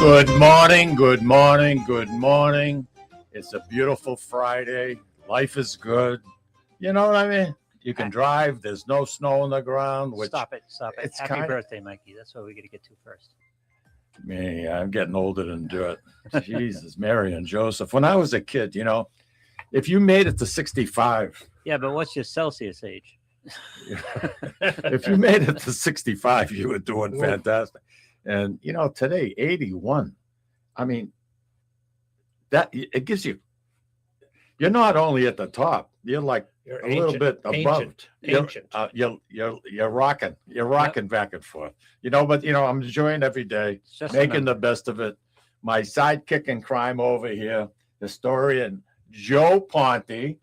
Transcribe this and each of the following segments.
Good morning, good morning, good morning. It's a beautiful Friday. Life is good. You know what I mean? You can drive. There's no snow on the ground. Which Stop it. it's Happy birthday, Mikey. That's what we got to get to first. Me, I'm getting older than dirt. Jesus, Mary and Joseph. When I was a kid, you know, if you made it to 65. Yeah, but what's your Celsius age? If you made it to 65, you were doing fantastic. And, you know, today, 81. I mean, that it gives you, you're not only at the top, you're like a little bit above. You're rocking back and forth. You know, but, you know, I'm enjoying every day, making the best of it. My sidekick in crime over here, historian Joe Ponti.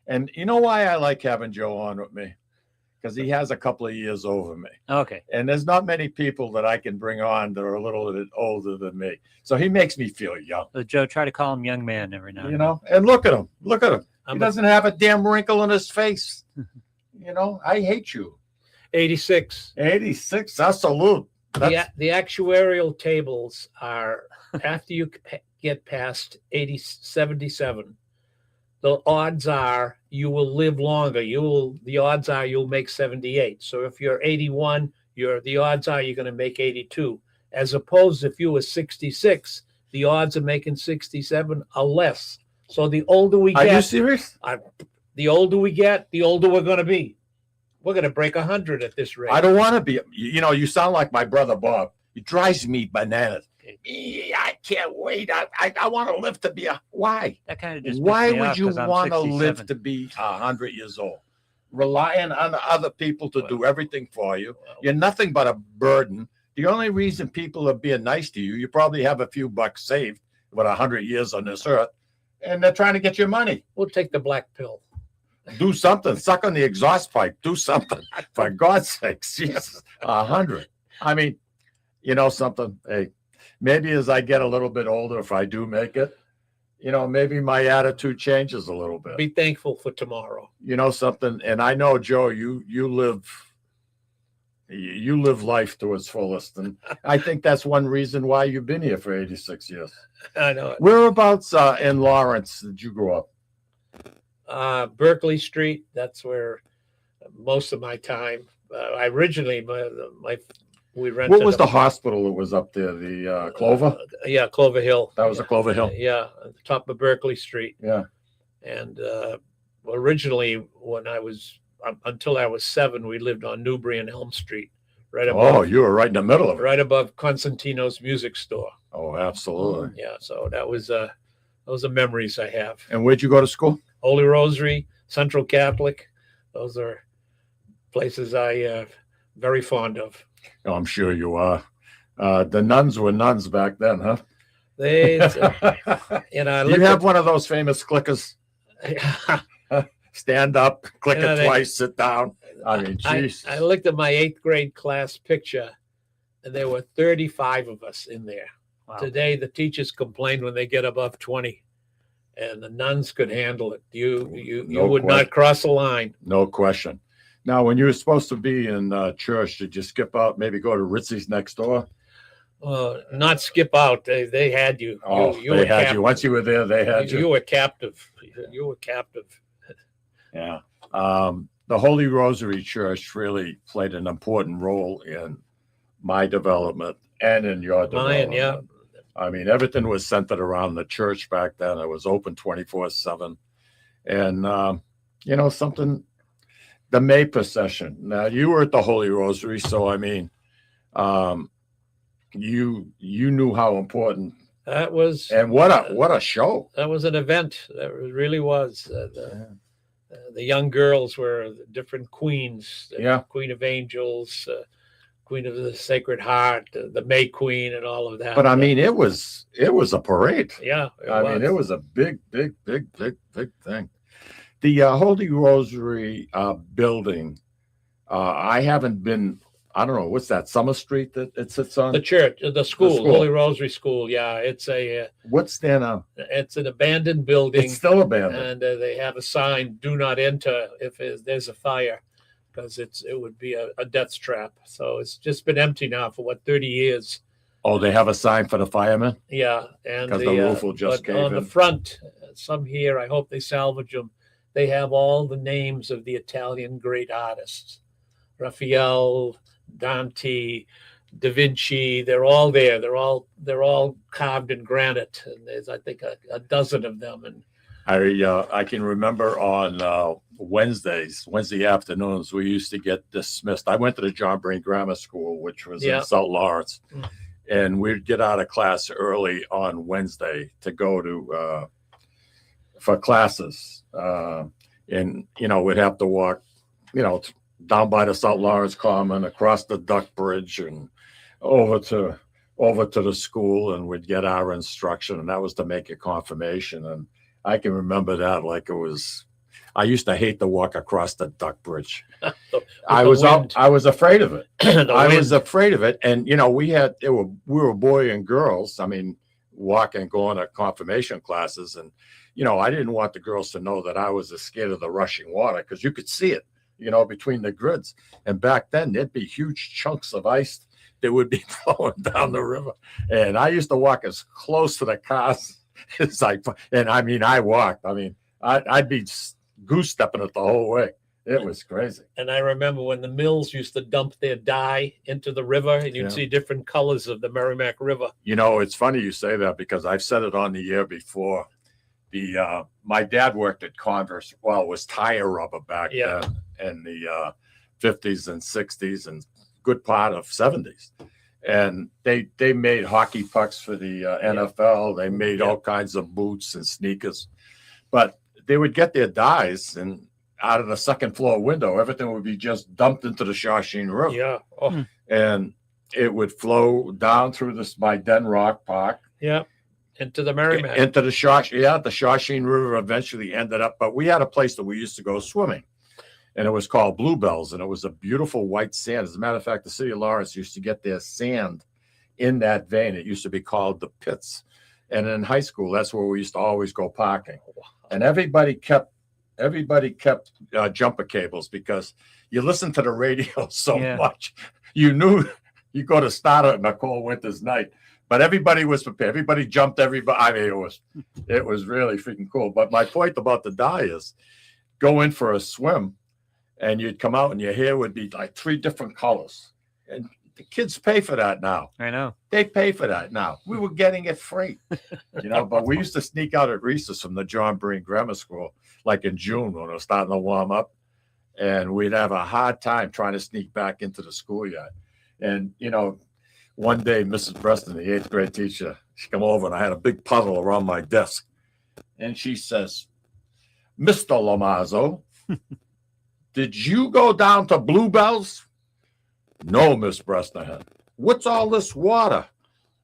And you know why I like having Joe on with me? Because he has a couple of years over me. Okay. And there's not many people that I can bring on that are a little bit older than me. So he makes me feel young. So Joe, try to call him young man every now and then. You know, and look at him. Look at him. He doesn't have a damn wrinkle in his face. You know, I hate you. 86. 86. I salute. The actuarial tables are after you get past 77. The odds are you will live longer. The odds are you'll make 78. So if you're 81, the odds are you're going to make 82. As opposed if you were 66, the odds of making 67 are less. So the older we get, are you serious? The older we get, the older we're going to be. We're going to break 100 at this rate. I don't want to be. You know, you sound like my brother Bob. He drives me bananas. I can't wait. I want to live to be why? That kind of just why would you want to live to be 100 years old? Relying on other people to do everything for you. You're nothing but a burden. The only reason people are being nice to you, you probably have a few bucks saved with 100 years on this earth, and they're trying to get your money. We'll take the black pill. Do something. Suck on the exhaust pipe. Do something. For God's sake. Jesus. 100. I mean, you know something? Hey, maybe as I get a little bit older, if I do make it, you know, maybe my attitude changes a little bit. Be thankful for tomorrow. You know something? And I know, Joe, you live life to its fullest. And I think that's one reason why you've been here for 86 years. I know it. Whereabouts in Lawrence did you grow up? Berkeley Street. That's where most of my time. I originally, we rented. What was the hospital that was up there? The Clover? Yeah, Clover Hill. That was a Clover Hill. Yeah, at the top of Berkeley Street. Yeah. And originally, when I was until I was 7, we lived on Newbury and Elm Street, right above. Oh, you were right in the middle of it. Right above Constantino's music store. Oh, absolutely. Yeah, so that was those are memories I have. And where'd you go to school? Holy Rosary, Central Catholic. Those are places I very fond of. Oh, I'm sure you are. The nuns were nuns back then, huh? They, you have one of those famous clickers. Stand up, click it twice, sit down. I mean, geez. I looked at my 8th grade class picture, and there were 35 of us in there. Wow. Today, the teachers complain when they get above 20, and the nuns could handle it. You would not cross the line. No question. Now, when you were supposed to be in church, did you skip out, maybe go to Ritzy's next door? Not skip out. They had you. Oh, they had you. Once you were there, they had you. You were captive. You were captive. Yeah. The Holy Rosary Church really played an important role in my development and in your development. Mine, yeah. I mean, everything was centered around the church back then. It was open 24/7. And, you know, something, the May procession. Now, you were at the Holy Rosary, so, I mean, you knew how important that was. And what a show. That was an event. That really was. The young girls were different queens. Queen of Angels, Queen of the Sacred Heart, the May Queen, and all of that. But I mean, it was a parade. Yeah, I mean, it was a big thing. The Holy Rosary building. I haven't been. I don't know what's that Summer Street that it sits on. The church, the school, Holy Rosary School. Yeah, it's a. What's there now? It's an abandoned building. It's still abandoned, and they have a sign: "Do not enter if there's a fire," because it would be a death trap. So it's just been empty now for 30 years. Oh, they have a sign for the firemen? Yeah, and 'Cause the roof will just but cave on the in. front, some here, I hope they salvage them. They have all the names of the Italian great artists, Raphael, Dante, Da Vinci. They're all there. They're all carved in granite, and there's I think a dozen of them. And I can remember on Wednesday afternoons, we used to get dismissed. I went to the John Brain Grammar School, which was Yeah. in South Lawrence, Mm. and we'd get out of class early on Wednesday to go to for classes, and we'd have to walk, down by the South Lawrence Common, across the Duck Bridge, and over to the school, and we'd get our instruction, and that was to make a confirmation. And I can remember that like it was. I used to hate to walk across the Duck Bridge. I was afraid of it. I was afraid of it, and we were boy and girls. I mean, going to confirmation classes, and I didn't want the girls to know that I was scared of the rushing water, because you could see it, between the grids. And back then, there'd be huge chunks of ice that would be flowing down the river, and I used to walk as close to the cars as I walked. I mean, I'd be goose stepping it the whole way. It was crazy. And I remember when the mills used to dump their dye into the river, and you'd Yeah. see different colors of the Merrimack River. It's funny you say that, because I've said it on the air before. My dad worked at Converse. Well, it was tire rubber back Yeah. then in the 50s and 60s and good part of 70s. And they made hockey pucks for the NFL. They made all kinds of boots and sneakers. But they would get their dyes, and out of the second floor window, everything would be just dumped into the Shawshene River. Yeah. Oh, And it would flow down through by Den Rock Park yeah. Into the Merrimack. into the the Shawshene River eventually ended up, but we had a place that we used to go swimming, and it was called Bluebells, and it was a beautiful white sand. As a matter of fact, the city of Lawrence used to get their sand in that vein. It used to be called the pits. And in high school, that's where we used to always go parking. And everybody kept jumper cables, because you listen to the radio so Yeah. much. You knew you go to start it on a cold winter's night. But everybody was prepared. Everybody jumped. Everybody. I mean, it was really freaking cool. But my point about the dye is, go in for a swim, and you'd come out, and your hair would be like 3 different colors. And the kids pay for that now. I know. They pay for that now. We were getting it free, But we used to sneak out at recess from the John Breen Grammar School, like in June when it was starting to warm up, and we'd have a hard time trying to sneak back into the schoolyard. And one day, Mrs. Preston, the 8th grade teacher, she come over, and I had a big puddle around my desk. And she says, "Mr. Lomazzo, did you go down to Bluebells?" "No, Miss Bresterhan." "What's all this water?"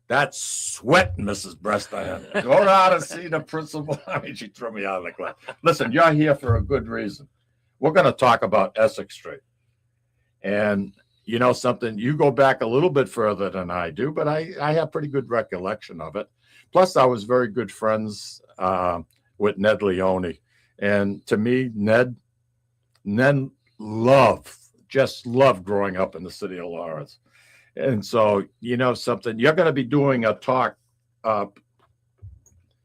"That's sweat, Mrs. Bresterhan. Go down and see the principal." I mean, she threw me out of the class. Listen, you're here for a good reason. We're going to talk about Essex Street. And something, you go back a little bit further than I do, but I have pretty good recollection of it. Plus, I was very good friends with Ned Leone. And to me, Ned just loved growing up in the city of Lawrence. And so, something, you're going to be doing a talk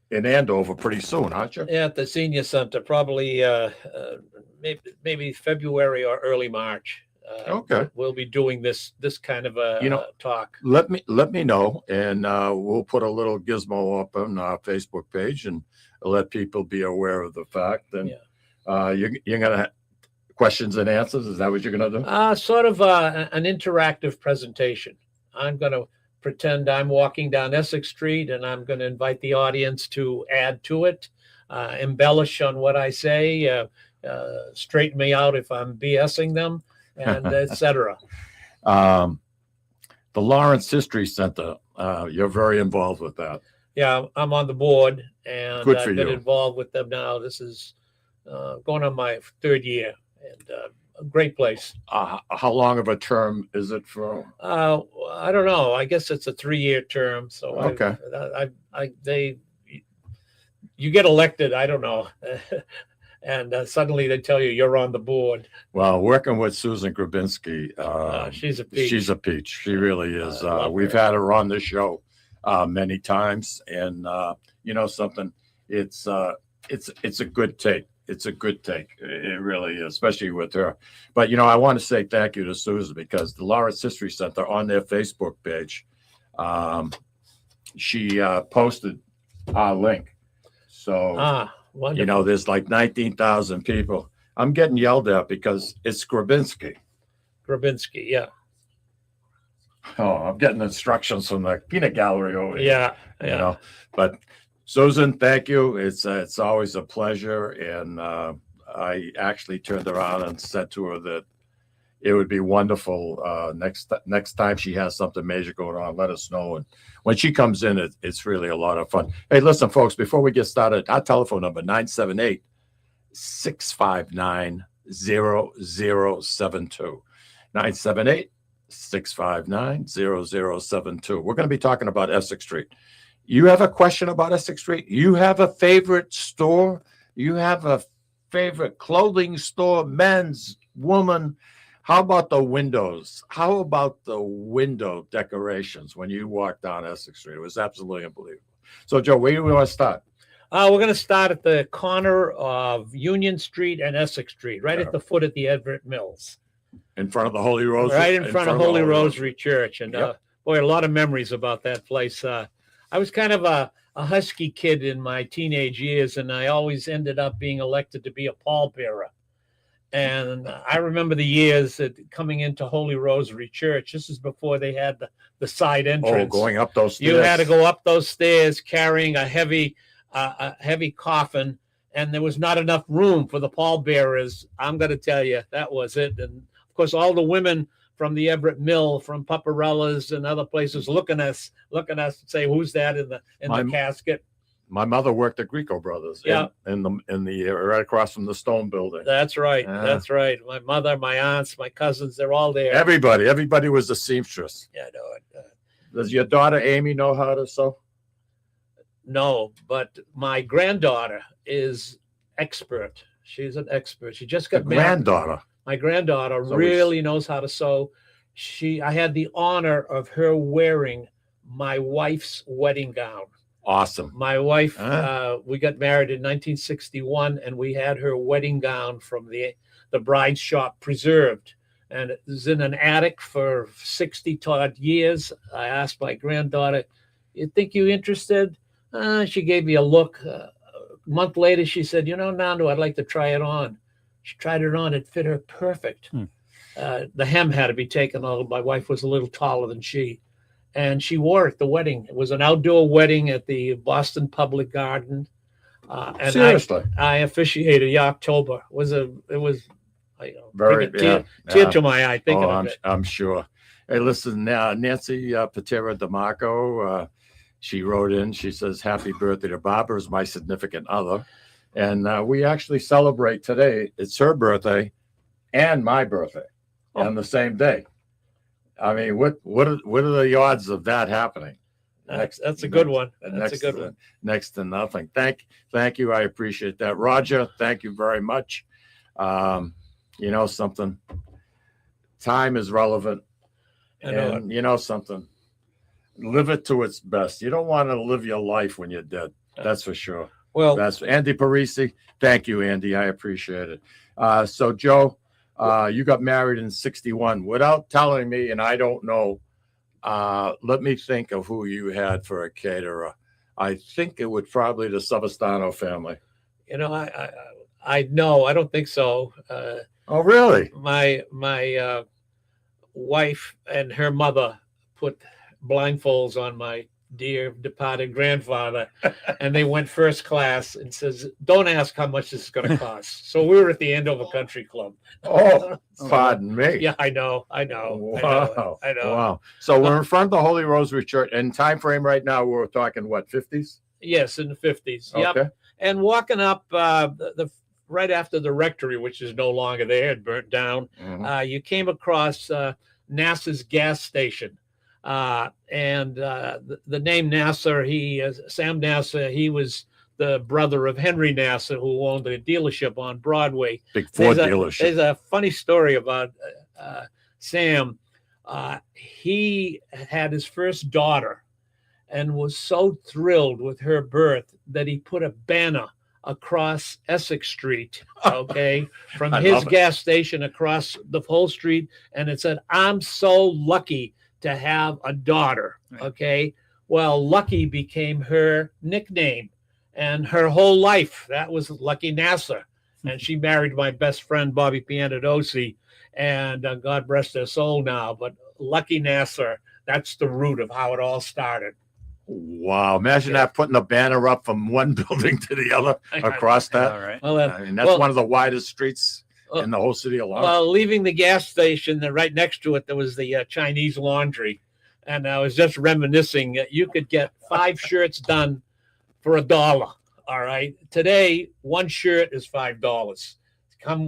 in Andover pretty soon, aren't you? Yeah, at the senior center, probably maybe February or early March. Okay. We'll be doing this kind of a talk. Let me know, and we'll put a little gizmo up on our Facebook page and let people be aware of the fact. And you're going to questions and answers. Is that what you're going to do? Sort of an interactive presentation. I'm going to pretend I'm walking down Essex Street, and I'm going to invite the audience to add to it, embellish on what I say, straighten me out if I'm BSing them, and etc. The Lawrence History Center, you're very involved with that. Yeah, I'm on the board, and Good for I've been you. involved with them now. This is going on my 3rd year, and a great place. How long of a term is it for? I don't know. I guess it's a 3-year term. So Okay. you get elected. I don't know. and suddenly they tell you you're on the board. Well, working with Susan Grabinski, She's a peach. she's a peach. She really is. I love We've her. had her on the show many times, and you know something, it's a good take. It's a good take. It really is, especially with her. But you know, I want to say thank you to Susan, because the Lawrence History Center on their Facebook page, she posted our link. So Wonderful. you know, there's like 19,000 people. I'm getting yelled at because it's Grabinski. Grabinski, yeah. Oh, I'm getting instructions from the peanut gallery over here. Yeah, You know, but Susan, thank you. It's always a pleasure. And I actually turned around and said to her that it would be wonderful next time she has something major going on, let us know. And when she comes in, it's really a lot of fun. Hey, listen, folks, before we get started, our telephone number 978-659-0072. 978-659-0072. We're going to be talking about Essex Street. You have a question about Essex Street? You have a favorite store? You have a favorite clothing store, men's, woman? How about the windows? How about the window decorations when you walk down Essex Street? It was absolutely unbelievable. So, Joe, where do we want to start? We're going to start at the corner of Union Street and Essex Street, right at the foot of the Everett Mills. In front of the Holy Rosary? Right in front of the Holy Rosary Church. And Yep. boy, a lot of memories about that place. I was kind of a husky kid in my teenage years, and I always ended up being elected to be a pallbearer. And I remember the years coming into Holy Rosary Church. This is before they had the side entrance. Oh, going up those stairs. You had to go up those stairs carrying a heavy coffin, and there was not enough room for the pallbearers. I'm going to tell you, that was it. And of course, all the women from the Everett Mill, from Paparella's and other places, looking at us and say, "Who's that in the casket?" My mother worked at Greco Brothers. Yeah. In the right across from the Stone Building. That's right. Yeah. That's right. My mother, my aunts, my cousins—they're all there. Everybody was a seamstress. Yeah, I know it. Does your daughter Amy know how to sew? No, but my granddaughter is expert. She's an expert. She just got married. Granddaughter. My granddaughter So really knows how to sew. I had the honor of her wearing my wife's wedding gown. Awesome. My wife, we got married in 1961, and we had her wedding gown from the bride's shop preserved. And it was in an attic for 60-odd years. I asked my granddaughter, "You think you interested?" She gave me a look. A month later, she said, "Nando, I'd like to try it on." She tried it on. It fit her perfect. The hem had to be taken off. My wife was a little taller than she. And she wore it at the wedding. It was an outdoor wedding at the Boston Public Garden. And Seriously. I officiated the October. It was Very tear to my eye thinking of it. I'm sure. Hey, listen, Nancy Patera DeMarco, she wrote in. She says, "Happy birthday to Barbara, is my significant other." And we actually celebrate today. It's her birthday and my birthday on the same day. I mean, what are the odds of that happening? That's a good one. That's a good one. Next to nothing. Thank you. I appreciate that. Roger, thank you very much. You know something? Time is relevant. And you know something? Live it to its best. You don't want to live your life when you're dead. That's for sure. Well, that's Andy Parisi. Thank you, Andy. I appreciate it. So, Joe, you got married in 61. Without telling me, and I don't know, let me think of who you had for a caterer. I think it would probably the Savastano family. I know. I don't think so. Oh, really? My wife and her mother put blindfolds on my dear departed grandfather, and they went first class, and says, "Don't ask how much this is going to cost." So we were at the Andover Country Club. Oh, pardon me. Yeah, I know. Wow. I know. Wow. So we're in front of the Holy Rosary Church, and time frame right now, we're talking what, 50s? Yes, in the 50s. Okay. Yep. And walking up the right after the rectory, which is no longer there, it burnt down. Mhm. You came across NASA's gas station. And the name Nasser, Sam Nasser, he was the brother of Henry Nasser, who owned a dealership on Broadway. Big Ford There's dealership. a funny story about Sam. He had his first daughter and was so thrilled with her birth that he put a banner across Essex Street, okay, from I his love it. gas station across the whole street. And it said, "I'm so lucky to have a daughter." Right. Okay. Well, Lucky became her nickname, and her whole life, that was Lucky Nasser. And she married my best friend, Bobby Pianadosi, and God rest her soul now. But Lucky Nasser, that's the root of how it all started. Wow. Imagine Yeah. that, putting a banner up from one building to the other across that. All right. Well, I mean, that's well- one of the widest streets Uh, in the whole city alone. Well, leaving the gas station, right next to it, there was the Chinese laundry. And I was just reminiscing that you could get 5 shirts done for $1. All right. Today, 1 shirt is $5.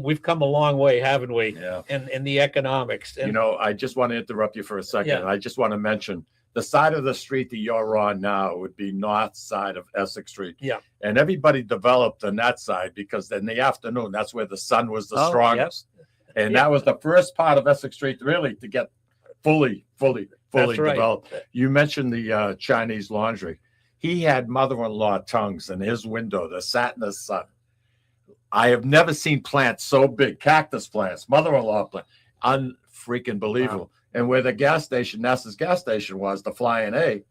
We've come a long way, haven't we? Yeah. In the economics. And You know, I just want to interrupt you for a second. Yeah. I just want to mention the side of the street that you're on now would be north side of Essex Street. Yeah. And everybody developed on that side because in the afternoon, that's where the sun was the Oh, yep. strongest. And Yeah. that was the first part of Essex Street really to get fully That's right. developed. You mentioned the Chinese laundry. He had mother-in-law tongues in his window that sat in the sun. I have never seen plants so big, cactus plants, mother-in-law plants, unfreaking believable. And where the gas station, NASA's gas station was, the Flying A,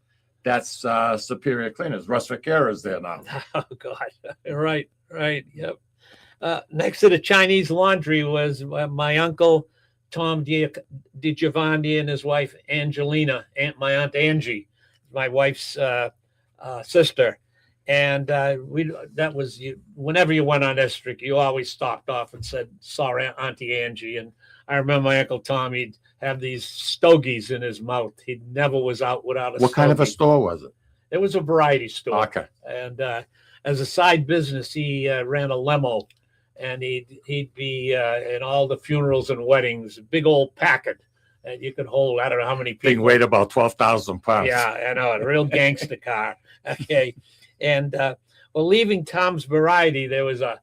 that's Superior Cleaners. Russ Vaquera is there now. Oh God! Right. Yep. Next to the Chinese laundry was my uncle Tom DiGiovanni and his wife Angelina, my aunt Angie, my wife's sister, and that was you. Whenever you went on Essex, you always stopped off and said, "Saw Auntie Angie." And I remember my uncle Tom. He'd have these stogies in his mouth. He never was out without a. What kind of a stogie. store was it? It was a variety store. Okay. And as a side business, he ran a limo, and he'd be in all the funerals and weddings, big old packet, and you could hold I don't know how many Thing people. weighed about 12,000 pounds. Yeah, I know, a real gangster car. Okay, and well, leaving Tom's Variety, there was the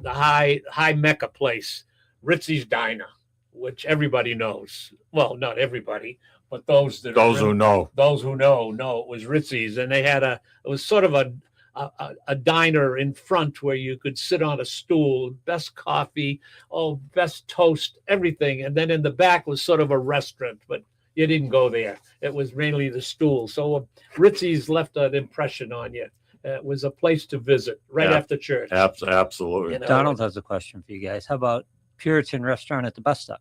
high Mecca place, Ritzy's Diner, which everybody knows. Well, not everybody, but those that Those who know. those who know it was Ritzy's, and it was sort of a diner in front where you could sit on a stool, best coffee, best toast, everything, and then in the back was sort of a restaurant, but you didn't go there. It was mainly the stool. So Ritzy's left an impression on you. It was a place to visit right Yeah. after church. Absolutely. You know? Donald has a question for you guys. How about Puritan Restaurant at the bus stop?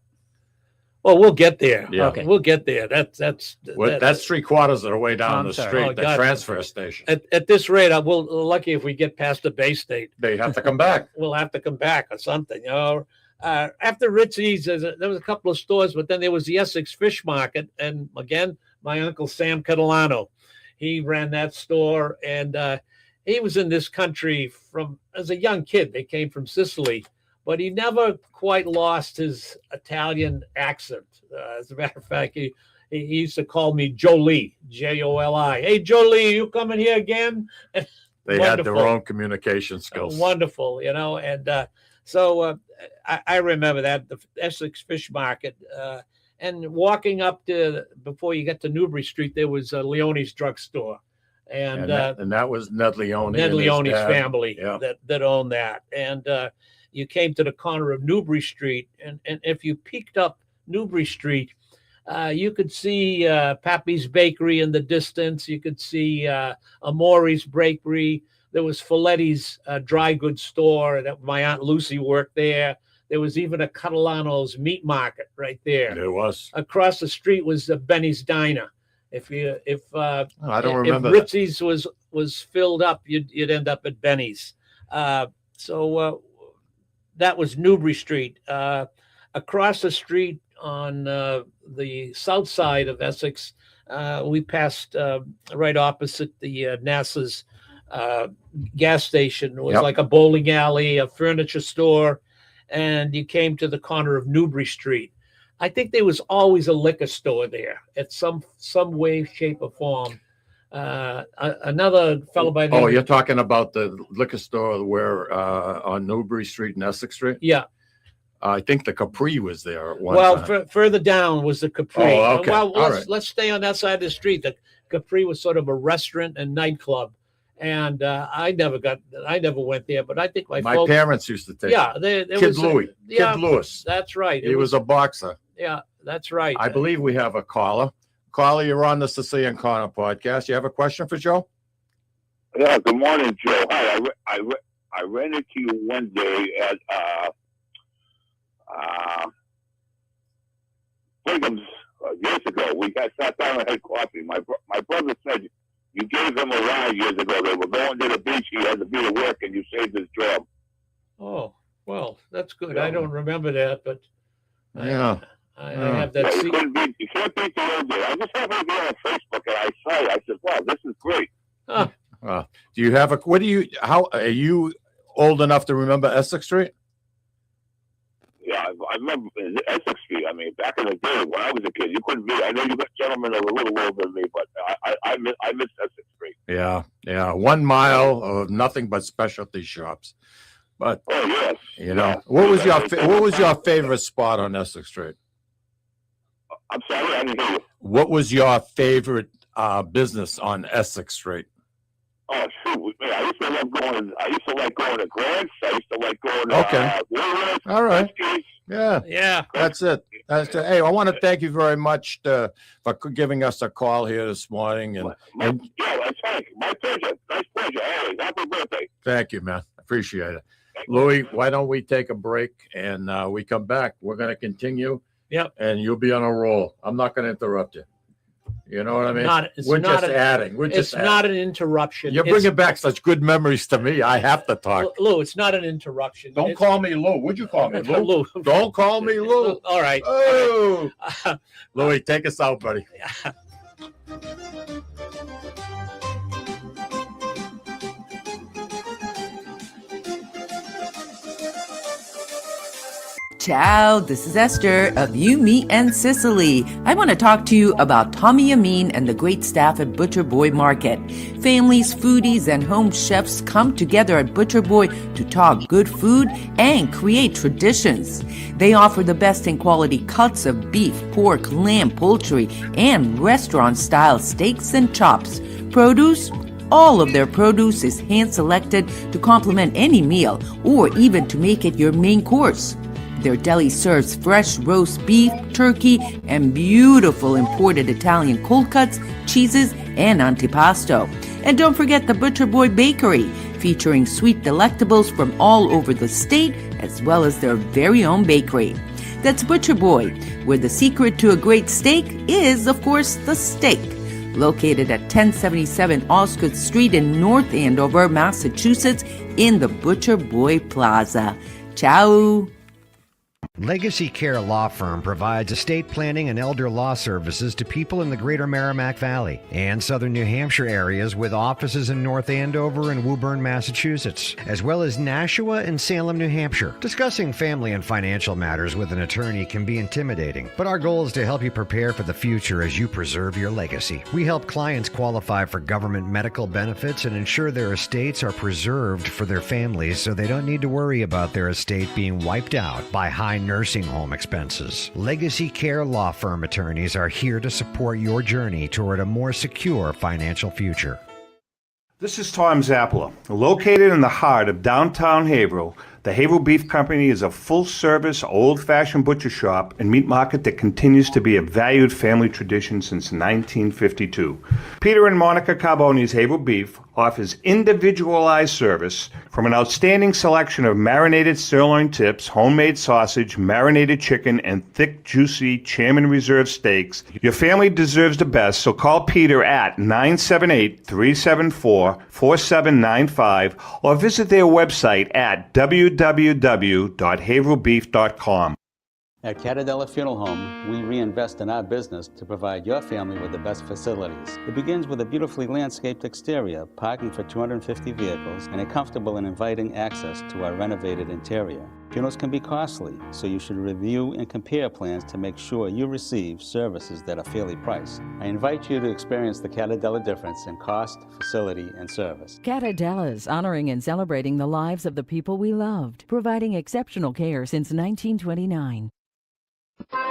Well, we'll get there. Yeah. Okay. We'll get there. That's 3/4 of the way down I'm the sorry. street, Oh, the God. transfer station. at this rate. We'll lucky if we get past the Bay State. They have to come back. We'll have to come back or something. You know, after Ritzy's, there was a couple of stores, but then there was the Essex Fish Market, and again, my uncle Sam Catalano, he ran that store, and he was in this country from as a young kid. They came from Sicily, but he never quite lost his Italian accent. As a matter of fact, he used to call me Jolie, Joli. Hey, Jolie, you coming here again? They had their Wonderful. own communication skills. Wonderful, you know, and so I remember that the Essex Fish Market, and walking up to before you get to Newbury Street, there was Leone's drugstore, and that was Ned Leone. Ned and his Leone's dad. family Yeah. that owned that, and you came to the corner of Newbury Street, and if you peeked up Newbury Street, you could see Pappy's Bakery in the distance. You could see Amori's Bakery. There was Folletti's dry goods store that my Aunt Lucy worked there. There was even a Catalano's meat market right there. It was. Across the street was Benny's Diner. If I don't remember that. Ritzy's was filled up, you'd end up at Benny's. So that was Newbury Street. Across the street on the south side of Essex, we passed right opposite the NASA's gas station. It was Yep. like a bowling alley, a furniture store, and you came to the corner of Newbury Street. I think there was always a liquor store there at some way, shape, or form. Another fellow by the name. Oh, you're talking about the liquor store where on Newbury Street and Essex Street? Yeah. I think the Capri was there at one Well, time. further down was the Capri. Oh, okay. Well, All right. let's stay on that side of the street. The Capri was sort of a restaurant and nightclub, and I never went there. But I think my folks, parents used to take. yeah, there Kid was Louis. yeah, Kid Lewis. that's right. He was a boxer. Yeah, that's right. I believe we have a caller. Caller, you're on the Sicilian Corner podcast. You have a question for Joe? Yeah, good morning, Joe. Hi, I ran into you one day at Brigham's years ago. We got sat down and had coffee. My brother said you gave him a ride years ago. They were going to the beach. He had to be to work, and you saved his job. Oh, well, that's good. Yeah. I don't remember that, but Yeah. I Yeah. have that. You can't beat the old day. I just happened to be on Facebook, and I saw it. I said, wow, this is great. Do you have how are you old enough to remember Essex Street? Yeah, I remember Essex Street. I mean, back in the day when I was a kid, you couldn't be. I know you got gentlemen that were a little older than me, but I miss Essex Street. Yeah. 1 mile of nothing but specialty shops. But Oh yes. what was your favorite spot on Essex Street? I'm sorry, I didn't hear you. What was your favorite business on Essex Street? Oh shoot, man, I used to like going to Grants. I used to like going to Okay. Woolworths, All right. Friskies. Yeah. Yeah. That's it. Hey, I want to thank you very much for giving us a call here this morning. Yeah, that's fine. My pleasure. Nice pleasure. Always. Happy birthday. Thank you, man. Appreciate it. Louis, why don't we take a break and we come back? We're going to continue. Yep. And you'll be on a roll. I'm not going to interrupt you. You know what I mean? We're not just adding. We're just It's not an interruption. You're bringing back such good memories to me. I have to talk. Lou, it's not an interruption. Don't call me Lou. Would you call me Lou? Lou. Don't call me Lou. All right. Oh, Louis, take us out, buddy. Ciao, this is Esther of You, Me, and Sicily. I want to talk to you about Tommy Amin and the great staff at Butcher Boy Market. Families, foodies, and home chefs come together at Butcher Boy to talk good food and create traditions. They offer the best in quality cuts of beef, pork, lamb, poultry, and restaurant-style steaks and chops. Produce? All of their produce is hand-selected to complement any meal or even to make it your main course. Their deli serves fresh roast beef, turkey, and beautiful imported Italian cold cuts, cheeses, and antipasto. And don't forget the Butcher Boy Bakery, featuring sweet delectables from all over the state, as well as their very own bakery. That's Butcher Boy, where the secret to a great steak is, of course, the steak. Located at 1077 Osgood Street in North Andover, Massachusetts, in the Butcher Boy Plaza. Ciao! Legacy Care Law Firm provides estate planning and elder law services to people in the greater Merrimack Valley and southern New Hampshire areas with offices in North Andover and Woburn, Massachusetts, as well as Nashua and Salem, New Hampshire. Discussing family and financial matters with an attorney can be intimidating, but our goal is to help you prepare for the future as you preserve your legacy. We help clients qualify for government medical benefits and ensure their estates are preserved for their families so they don't need to worry about their estate being wiped out by high nursing home expenses. Legacy Care Law Firm attorneys are here to support your journey toward a more secure financial future. This is Tom Zappala. Located in the heart of downtown Haverhill, the Haverhill Beef Company is a full-service, old-fashioned butcher shop and meat market that continues to be a valued family tradition since 1952. Peter and Monica Carboni's Haverhill Beef offers individualized service from an outstanding selection of marinated sirloin tips, homemade sausage, marinated chicken, and thick, juicy Chairman Reserve steaks. Your family deserves the best, so call Peter at 978-374-4795 or visit their website at www.haverhillbeef.com. At Catadella Funeral Home, we reinvest in our business to provide your family with the best facilities. It begins with a beautifully landscaped exterior, parking for 250 vehicles, and a comfortable and inviting access to our renovated interior. Funerals can be costly, so you should review and compare plans to make sure you receive services that are fairly priced. I invite you to experience the Catadella difference in cost, facility, and service. Catadella's honoring and celebrating the lives of the people we loved, providing exceptional care since 1929.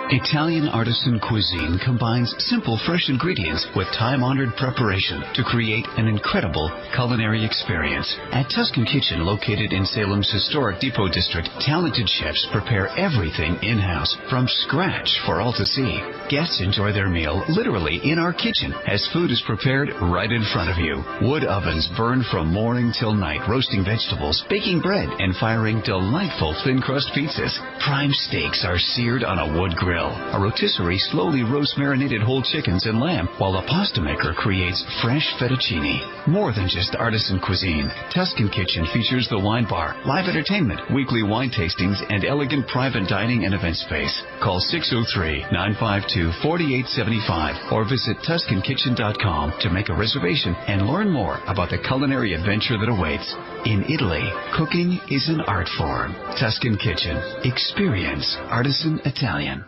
Italian artisan cuisine combines simple, fresh ingredients with time-honored preparation to create an incredible culinary experience. At Tuscan Kitchen, located in Salem's historic Depot District, talented chefs prepare everything in-house from scratch for all to see. Guests enjoy their meal literally in our kitchen as food is prepared right in front of you. Wood ovens burn from morning till night, roasting vegetables, baking bread, and firing delightful thin-crust pizzas. Prime steaks are seared on a wood grill. A rotisserie slowly roasts marinated whole chickens and lamb, while a pasta maker creates fresh fettuccine. More than just artisan cuisine, Tuscan Kitchen features the wine bar, live entertainment, weekly wine tastings, and elegant private dining and event space. Call 603-952-4875 or visit TuscanKitchen.com to make a reservation and learn more about the culinary adventure that awaits. In Italy, cooking is an art form. Tuscan Kitchen. Experience artisan Italian.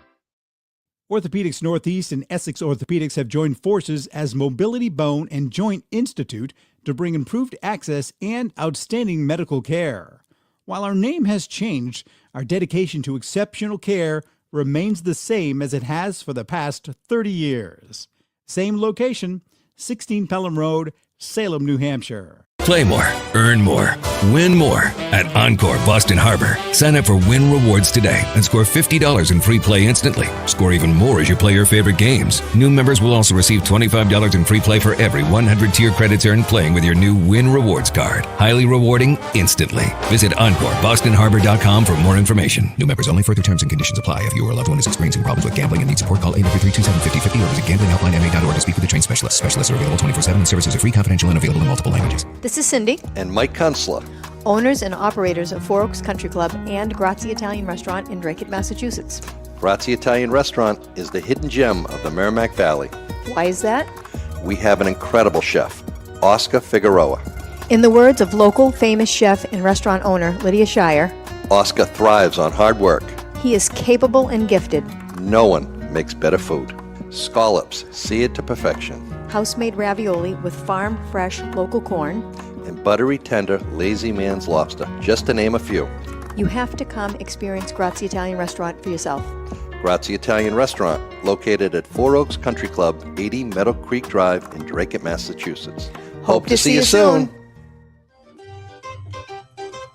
Orthopedics Northeast and Essex Orthopedics have joined forces as Mobility Bone and Joint Institute to bring improved access and outstanding medical care. While our name has changed, our dedication to exceptional care remains the same as it has for the past 30 years. Same location, 16 Pelham Road, Salem, New Hampshire. Play more, earn more, win more at Encore Boston Harbor. Sign up for Win Rewards today and score $50 in free play instantly. Score even more as you play your favorite games. New members will also receive $25 in free play for every 100 tier credits earned playing with your new Win Rewards card. Highly rewarding instantly. Visit EncoreBostonHarbor.com for more information. New members only. Further terms and conditions apply. If you or a loved one is experiencing problems with gambling and needs support, call 833-273-5050 or visit GamblingHelplineMA.org to speak with a trained specialist. Specialists are available 24/7 and services are free, confidential, and available in multiple languages. This is Cindy. And Mike Kunstler, owners and operators of Four Oaks Country Club and Grazie Italian Restaurant in Drake, Massachusetts. Grazie Italian Restaurant is the hidden gem of the Merrimack Valley. Why is that? We have an incredible chef, Oscar Figueroa. In the words of local famous chef and restaurant owner Lydia Shire, Oscar thrives on hard work. He is capable and gifted. No one makes better food. Scallops, seared to perfection. House-made ravioli with farm-fresh local corn. And buttery tender Lazy Man's lobster, just to name a few. You have to come experience Grazie Italian Restaurant for yourself. Grazie Italian Restaurant, located at Four Oaks Country Club, 80 Meadow Creek Drive in Drake, Massachusetts. Hope to see you soon.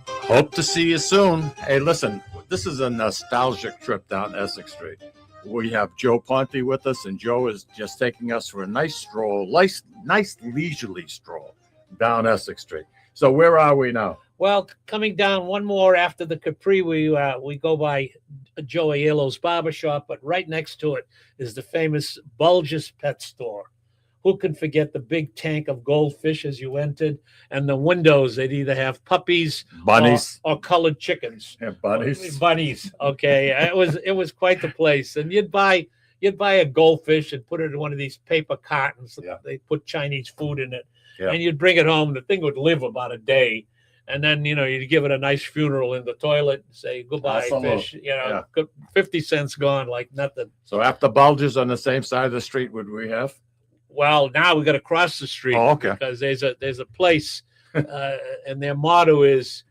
Hope to see you soon. Hey, listen, this is a nostalgic trip down Essex Street. We have Joe Ponti with us, and Joe is just taking us for a nice stroll, nice leisurely stroll down Essex Street. So where are we now? Well, coming down one more after the Capri, we go by Joe Aiello's barbershop, but right next to it is the famous Bulge's Pet Store. Who can forget the big tank of goldfish as you entered, and the windows? They'd either have puppies, bunnies, or colored chickens. Yeah, bunnies. Bunnies. Okay, it was quite the place. And you'd buy a goldfish and put it in one of these paper cartons. Yeah. They put Chinese food in it, yeah. And you'd bring it home. The thing would live about a day, and then you'd give it a nice funeral in the toilet. And say goodbye, fish. Yeah. 50 cents gone like nothing. So after Bulge's on the same side of the street, would we have? Well, now we got to cross the street. Oh, okay. Because there's a place, and their motto is,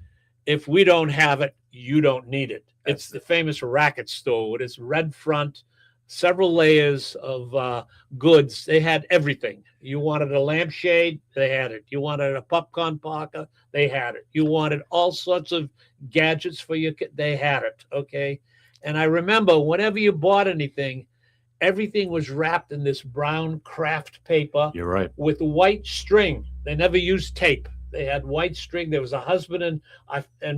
"If we don't have it, you don't need it." It's the famous racket store with its red front, several layers of goods. They had everything. You wanted a lampshade, they had it. You wanted a popcorn parka, they had it. You wanted all sorts of gadgets for your kid, they had it. Okay, and I remember whenever you bought anything, everything was wrapped in this brown craft paper. You're right. With white string. They never used tape. They had white string. There was a husband and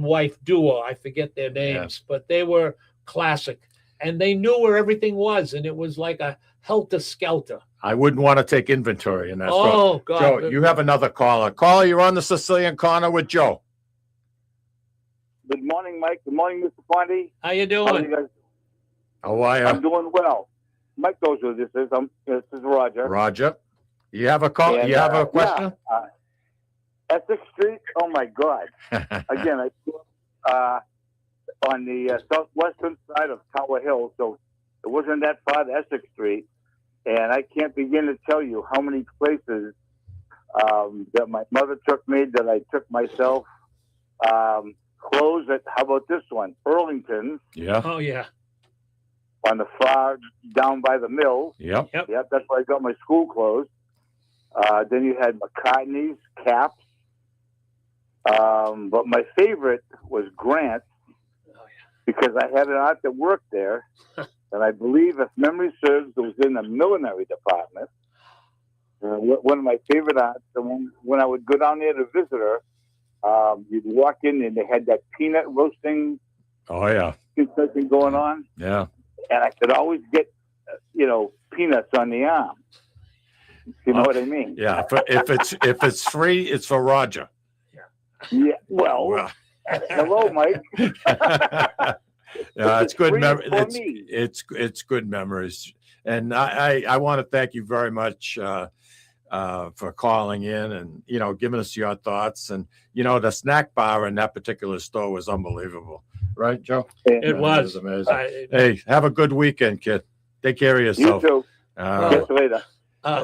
wife duo. I forget their names, but they were classic. And they knew where everything was, and it was like a helter-skelter. I wouldn't want to take inventory in that. Oh, God. Joe, you have another caller. Caller, you're on the Sicilian Corner with Joe. Good morning, Mike. Good morning, Mr. Ponti. How you doing? How are you guys? How are you? I'm doing well. Mike knows who this is. This is Roger. Roger. You have a call? And, you have a question? Yeah, Essex Street. Oh my God! Again, I grew up on the southwestern side of Tower Hill, so it wasn't that far to Essex Street, and I can't begin to tell you how many places that my mother took me, that I took myself. Clothes at, how about this one? Burlington's. Yeah. Oh, yeah. On the far down by the mill. Yep. Yep. That's where I got my school clothes. Then you had McCartney's, Caps. But my favorite was Grant's because I had an aunt that worked there. And I believe, if memory serves, it was in the millinery department. One of my favorite aunts, and when I would go down there to visit her, you'd walk in and they had that peanut roasting Oh, yeah. thing going on. Yeah. And I could always get, peanuts on the arm. You know what I mean? Yeah. If it's free, it's for Roger. Yeah. Well, hello, Mike. Yeah, it's good free memories. for me. It's good memories, and I want to thank you very much for calling in and giving us your thoughts. And the snack bar in that particular store was unbelievable, right, Joe? It was amazing. Hey, have a good weekend, kid. Take care of yourself. You too. Catch you later.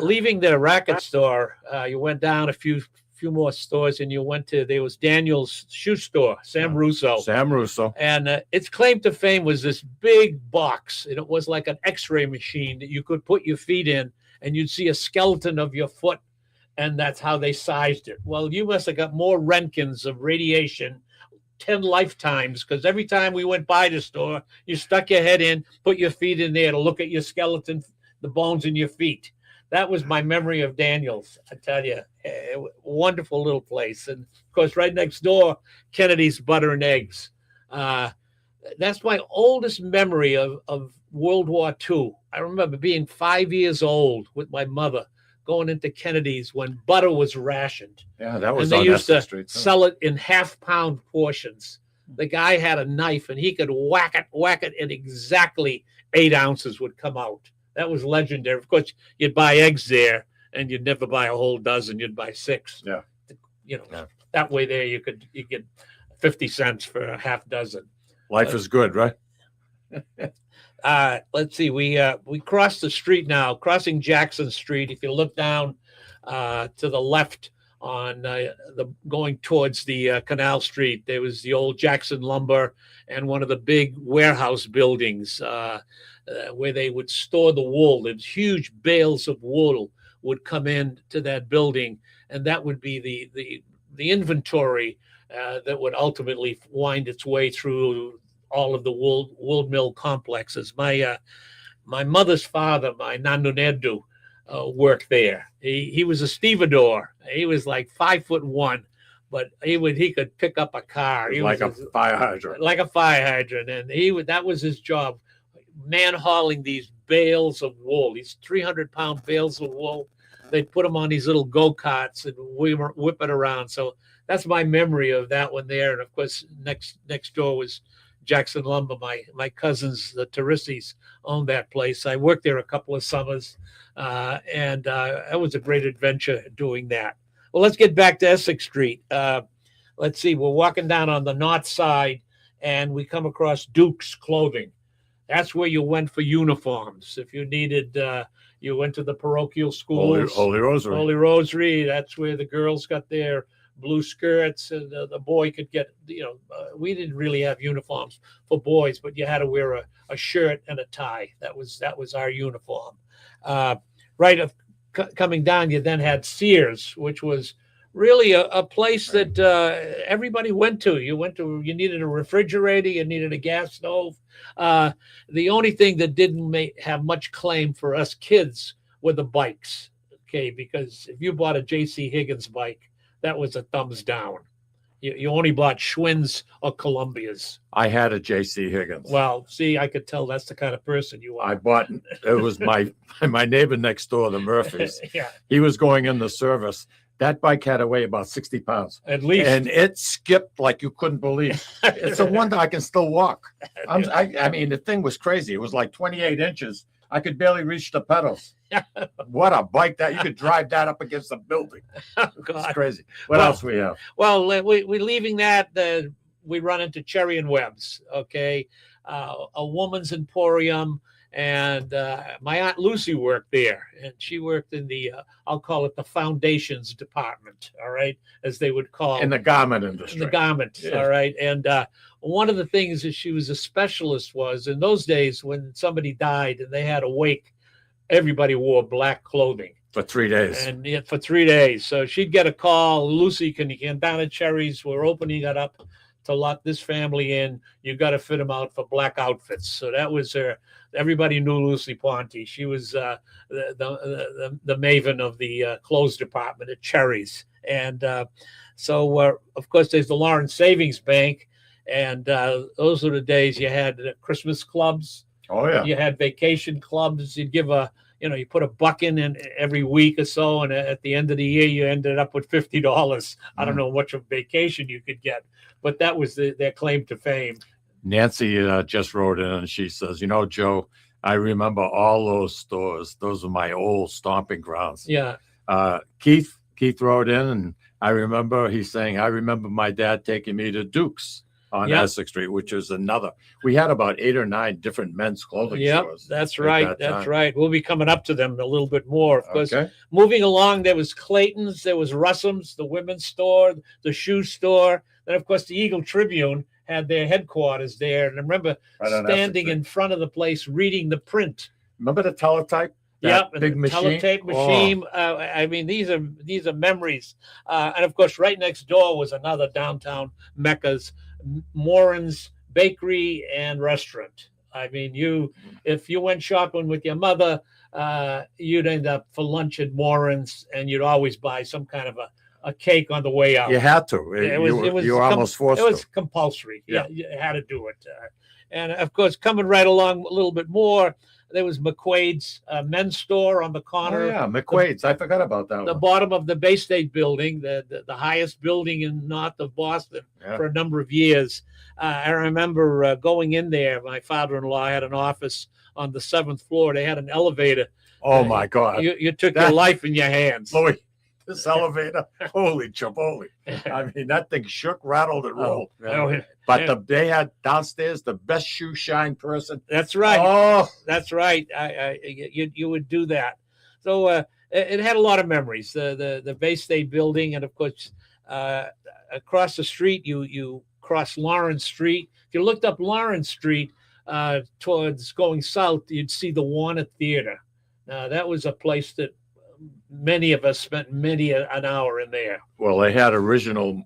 Leaving the racket store, you went down a few more stores, and you went to, there was Daniel's shoe store, Sam Russo. Sam Russo. And its claim to fame was this big box, and it was like an x-ray machine that you could put your feet in, and you'd see a skeleton of your foot, and that's how they sized it. Well, you must have got more Roentgens of radiation 10 lifetimes, because every time we went by the store, you stuck your head in, put your feet in there to look at your skeleton, the bones in your feet. That was my memory of Daniel's. I tell you, wonderful little place. And of course, right next door, Kennedy's Butter and Eggs. That's my oldest memory of World War II. I remember being 5 years old with my mother going into Kennedy's when butter was rationed. Yeah, that was and they on used to Essex Street. sell it in half-pound portions. The guy had a knife, and he could whack it, and exactly 8 ounces would come out. That was legendary. Of course, you'd buy eggs there, and you'd never buy a whole dozen. You'd buy 6. Yeah. That way there you get 50 cents for a half dozen. Life is good, right? Let's see. We crossed the street now, crossing Jackson Street. If you look down to the left on going towards the Canal Street, there was the old Jackson Lumber and one of the big warehouse buildings where they would store the wool. There's huge bales of wool would come in to that building, and that would be the inventory that would ultimately wind its way through all of the wool mill complexes. My mother's father, my Nando Nedu, worked there. He was a stevedore. He was like 5'1", but he could pick up a car. He like was a fire hydrant. Like a fire hydrant, and that was his job, man hauling these bales of wool, these 300-pound bales of wool. They'd put them on these little go-karts and whip it around. So that's my memory of that one there. And of course, next door was Jackson Lumber. My cousins, the Terissis, owned that place. I worked there a couple of summers, and that was a great adventure doing that. Well, let's get back to Essex Street. Let's see. We're walking down on the north side, and we come across Duke's Clothing. That's where you went for uniforms. If you needed, you went to the parochial schools. Holy Rosary. Holy Rosary. That's where the girls got their blue skirts, and the boy could get, we didn't really have uniforms for boys, but you had to wear a shirt and a tie. That was our uniform. Coming down, you then had Sears, which was really a place that everybody went to. You needed a refrigerator, you needed a gas stove. The only thing that didn't have much claim for us kids were the bikes, okay? Because if you bought a J.C. Higgins bike, that was a thumbs down. You only bought Schwinn's or Columbia's. I had a J.C. Higgins. Well, see, I could tell that's the kind of person you are. It was my neighbor next door, the Murphys. Yeah. He was going in the service. That bike had to weigh about 60 pounds. At least. And it skipped like you couldn't believe. It's a wonder I can still walk. I mean, the thing was crazy. It was like 28 inches. I could barely reach the pedals. What a bike that. You could drive that up against a building. God. It's crazy. What else we have? Well, we're leaving that. We run into Cherry and Webb's, okay? A woman's emporium. And my Aunt Lucy worked there, and she worked in the, I'll call it the foundations department, all right, as they would call In the garment industry. In the garment, Yeah. all right. And one of the things that she was a specialist was in those days when somebody died and they had a wake, everybody wore black clothing. For 3 days. And yeah, for 3 days. So she'd get a call, Lucy, can you get down at Cherry's? We're opening it up to let this family in. You got to fit them out for black outfits. So that was her. Everybody knew Lucy Ponti. She was the maven of the clothes department at Cherry's. And so, of course, there's the Lawrence Savings Bank. And those are the days you had Christmas clubs. Oh, yeah. You had vacation clubs. You'd give you put $1 in every week or so. And at the end of the year, you ended up with $50. I don't know what much of vacation you could get, but that was their claim to fame. Nancy just wrote in and she says, Joe, I remember all those stores. Those are my old stomping grounds. Yeah. Keith wrote in and I remember he's saying, I remember my dad taking me to Duke's on Essex Street, which is another. We had about 8 or 9 different men's clothing stores. That's right. That's right. We'll be coming up to them a little bit more. Of course, Okay. moving along, there was Clayton's, there was Russell's, the women's store, the shoe store. Then, of course, the Eagle Tribune had their headquarters there. And I remember Right on standing Essex in front of the place reading the print. Remember the teletype? Yep, Big and the machine. teletape machine. I mean, these are memories. And of course, right next door was another downtown Mecca's, Morin's Bakery and Restaurant. I mean, if you went shopping with your mother, you'd end up for lunch at Morin's, and you'd always buy some kind of a cake on the way out. You had to. You were almost forced to. It was to. compulsory. Yeah. You had to do it. And of course, coming right along a little bit more, there was McQuaid's men's store on the corner. Oh, yeah, McQuaid's. I forgot about that The one. bottom of the Bay State building, the highest building in north of Boston for a number of years. I remember going in there. My father-in-law had an office on the 7th floor. They had an elevator. Oh, my God. You took your life in your hands. Louis, this elevator, holy chiboli. I mean, that thing shook, rattled, and rolled. But they had downstairs the best shoe shine person. That's right. Oh, that's right. You would do that. So it had a lot of memories. The Bay State building, and of course, across the street, you cross Lawrence Street. If you looked up Lawrence Street towards going south, you'd see the Warner Theater. Now that was a place that many of us spent many an hour in there. well, they had original,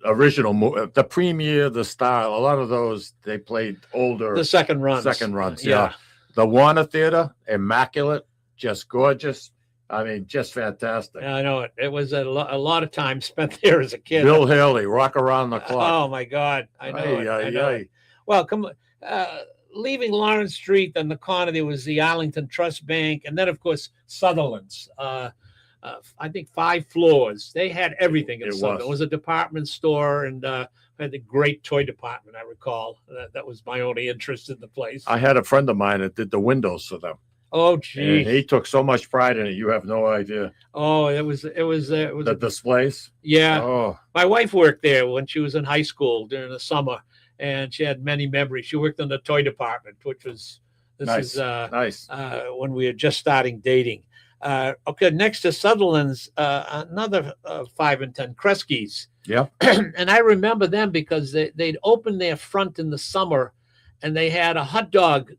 the Premier, the Style. A lot of those they played older. The second runs. Yeah. The Warner Theater, immaculate, just gorgeous. I mean, just fantastic. I know it. It was a lot of time spent there as a kid. Bill Haley, Rock Around the Clock. Oh my God, I know it. I know it. Well, leaving Lawrence Street, then the corner there was the Arlington Trust Bank, and then of course Sutherland's. I think 5 floors. They had everything in Sutherland. It was a department store, and had a great toy department. I recall that was my only interest in the place. I had a friend of mine that did the windows for them. Oh, gee. And he took so much pride in it. You have no idea. Oh, it was The displays. Yeah. Oh, My wife worked there when she was in high school during the summer, and she had many memories. She worked in the toy department, which was nice. When we were just starting dating. Okay, next to Sutherland's, another 5 and 10 Kresge's. Yeah. And I remember them because they'd open their front in the summer, and they had a hot dog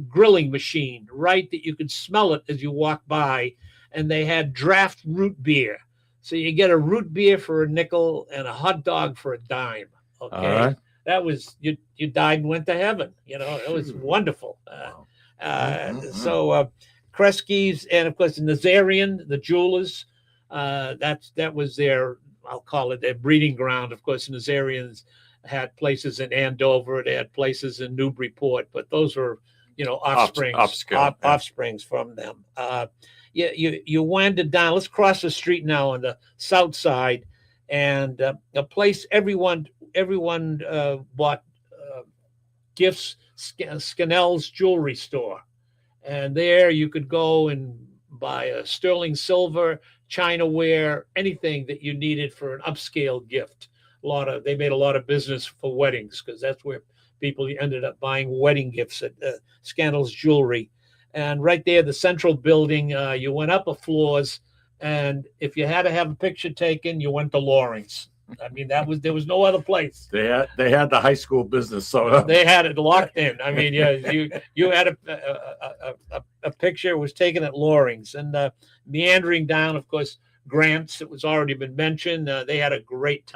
grilling machine, right, that you could smell it as you walk by, and they had draft root beer. So you get a root beer for a nickel and a hot dog for a dime. Okay. All right. That was you died and went to heaven. It was wonderful. So Kresge's, and of course Nazarian, the jewelers, that was their, I'll call it their breeding ground. Of course, Nazarians had places in Andover, they had places in Newburyport, but those were, offsprings, Upscale, offsprings from them. you winded down. Let's cross the street now on the south side, and a place everyone bought gifts. Scannell's jewelry store, and there you could go and buy a sterling silver, chinaware, anything that you needed for an upscale gift. They made a lot of business for weddings because that's where people ended up buying wedding gifts at Scannell's Jewelry. And right there, the central building, you went up a floors, and if you had to have a picture taken, you went to Loring's. I mean, there was no other place. They had the high school business soda. They had it locked in. I mean, yeah, you had a picture was taken at Loring's, and meandering down, of course, Grant's. It was already been mentioned. They had a great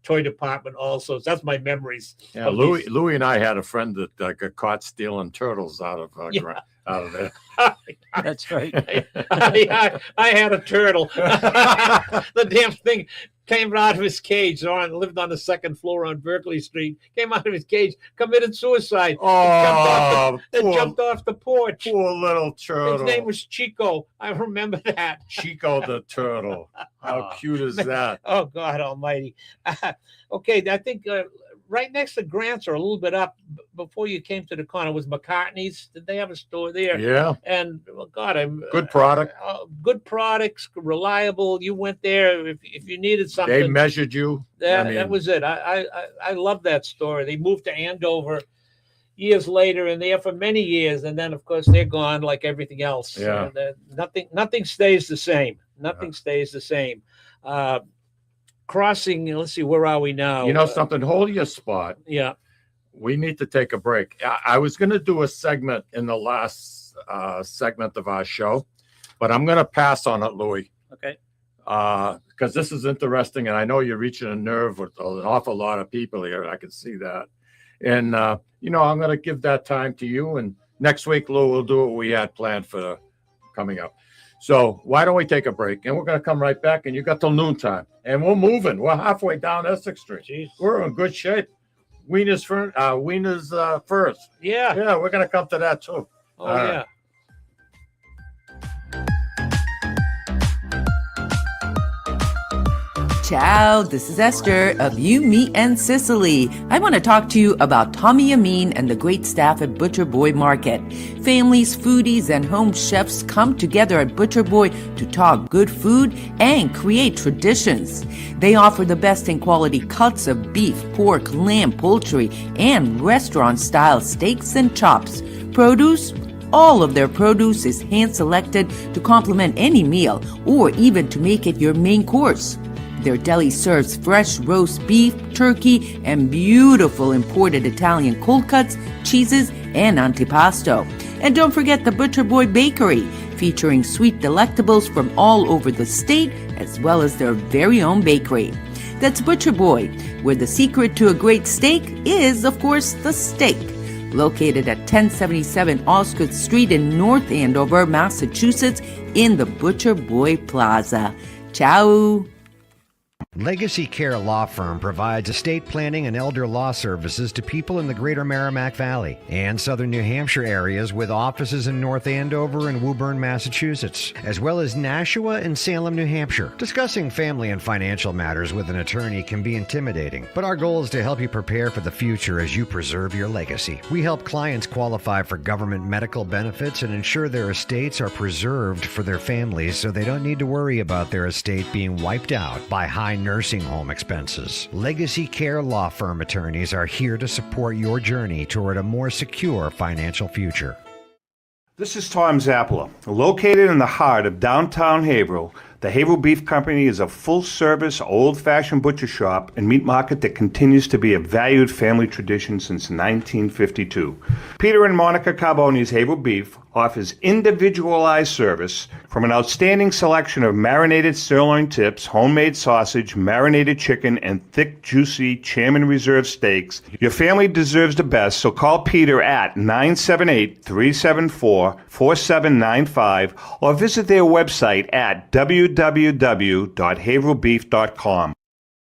toy department also. So that's my memories. Yeah, Louis and I had a friend that got caught stealing turtles out of there. That's right. I had a turtle. The damn thing came out of his cage. Lived on the second floor on Berkeley Street. Came out of his cage, committed suicide. Oh, jumped off the porch. Poor little turtle. His name was Chico. I remember that. Chico the turtle. How cute is that? Oh, God almighty. Okay, I think right next to Grant's or a little bit up before you came to the corner was McCartney's. Did they have a store there? Yeah. And God, good product. Good products, reliable. You went there if you needed something. They measured you. That was it. I love that store. They moved to Andover years later, and there for many years, and then of course they're gone like everything else. Yeah. Nothing stays the same. Nothing stays the same. Crossing, let's see, where are we now? You know something? Hold your spot. Yeah. We need to take a break. I was going to do a segment in the last segment of our show, but I'm going to pass on it, Louis. Okay. Because this is interesting, and I know you're reaching a nerve with an awful lot of people here. I can see that. And, I'm going to give that time to you. And next week, Lou, we'll do what we had planned for coming up. So why don't we take a break? And we're going to come right back. And you got till noontime. And we're moving. We're halfway down Essex Street. Jeez. We're in good shape. Wiener's first. Yeah. Yeah, we're going to come to that too. Oh, yeah. Ciao, this is Esther of You, Me, and Sicily. I want to talk to you about Tommy Amin and the great staff at Butcher Boy Market. Families, foodies, and home chefs come together at Butcher Boy to talk good food and create traditions. They offer the best in quality cuts of beef, pork, lamb, poultry, and restaurant-style steaks and chops. Produce? All of their produce is hand-selected to complement any meal or even to make it your main course. Their deli serves fresh roast beef, turkey, and beautiful imported Italian cold cuts, cheeses, and antipasto. And don't forget the Butcher Boy Bakery, featuring sweet delectables from all over the state, as well as their very own bakery. That's Butcher Boy, where the secret to a great steak is, of course, the steak. Located at 1077 Osgood Street in North Andover, Massachusetts, in the Butcher Boy Plaza. Ciao! Legacy Care Law Firm provides estate planning and elder law services to people in the greater Merrimack Valley and southern New Hampshire areas with offices in North Andover and Woburn, Massachusetts, as well as Nashua and Salem, New Hampshire. Discussing family and financial matters with an attorney can be intimidating, but our goal is to help you prepare for the future as you preserve your legacy. We help clients qualify for government medical benefits and ensure their estates are preserved for their families so they don't need to worry about their estate being wiped out by high nursing home expenses. Legacy Care Law Firm attorneys are here to support your journey toward a more secure financial future. This is Tom Zappala. Located in the heart of downtown Haverhill, the Haverhill Beef Company is a full-service, old-fashioned butcher shop and meat market that continues to be a valued family tradition since 1952. Peter and Monica Carboni's Haverhill Beef offers individualized service from an outstanding selection of marinated sirloin tips, homemade sausage, marinated chicken, and thick, juicy Chairman Reserve steaks. Your family deserves the best, so call Peter at 978-374-4795 or visit their website at www.haverhillbeef.com.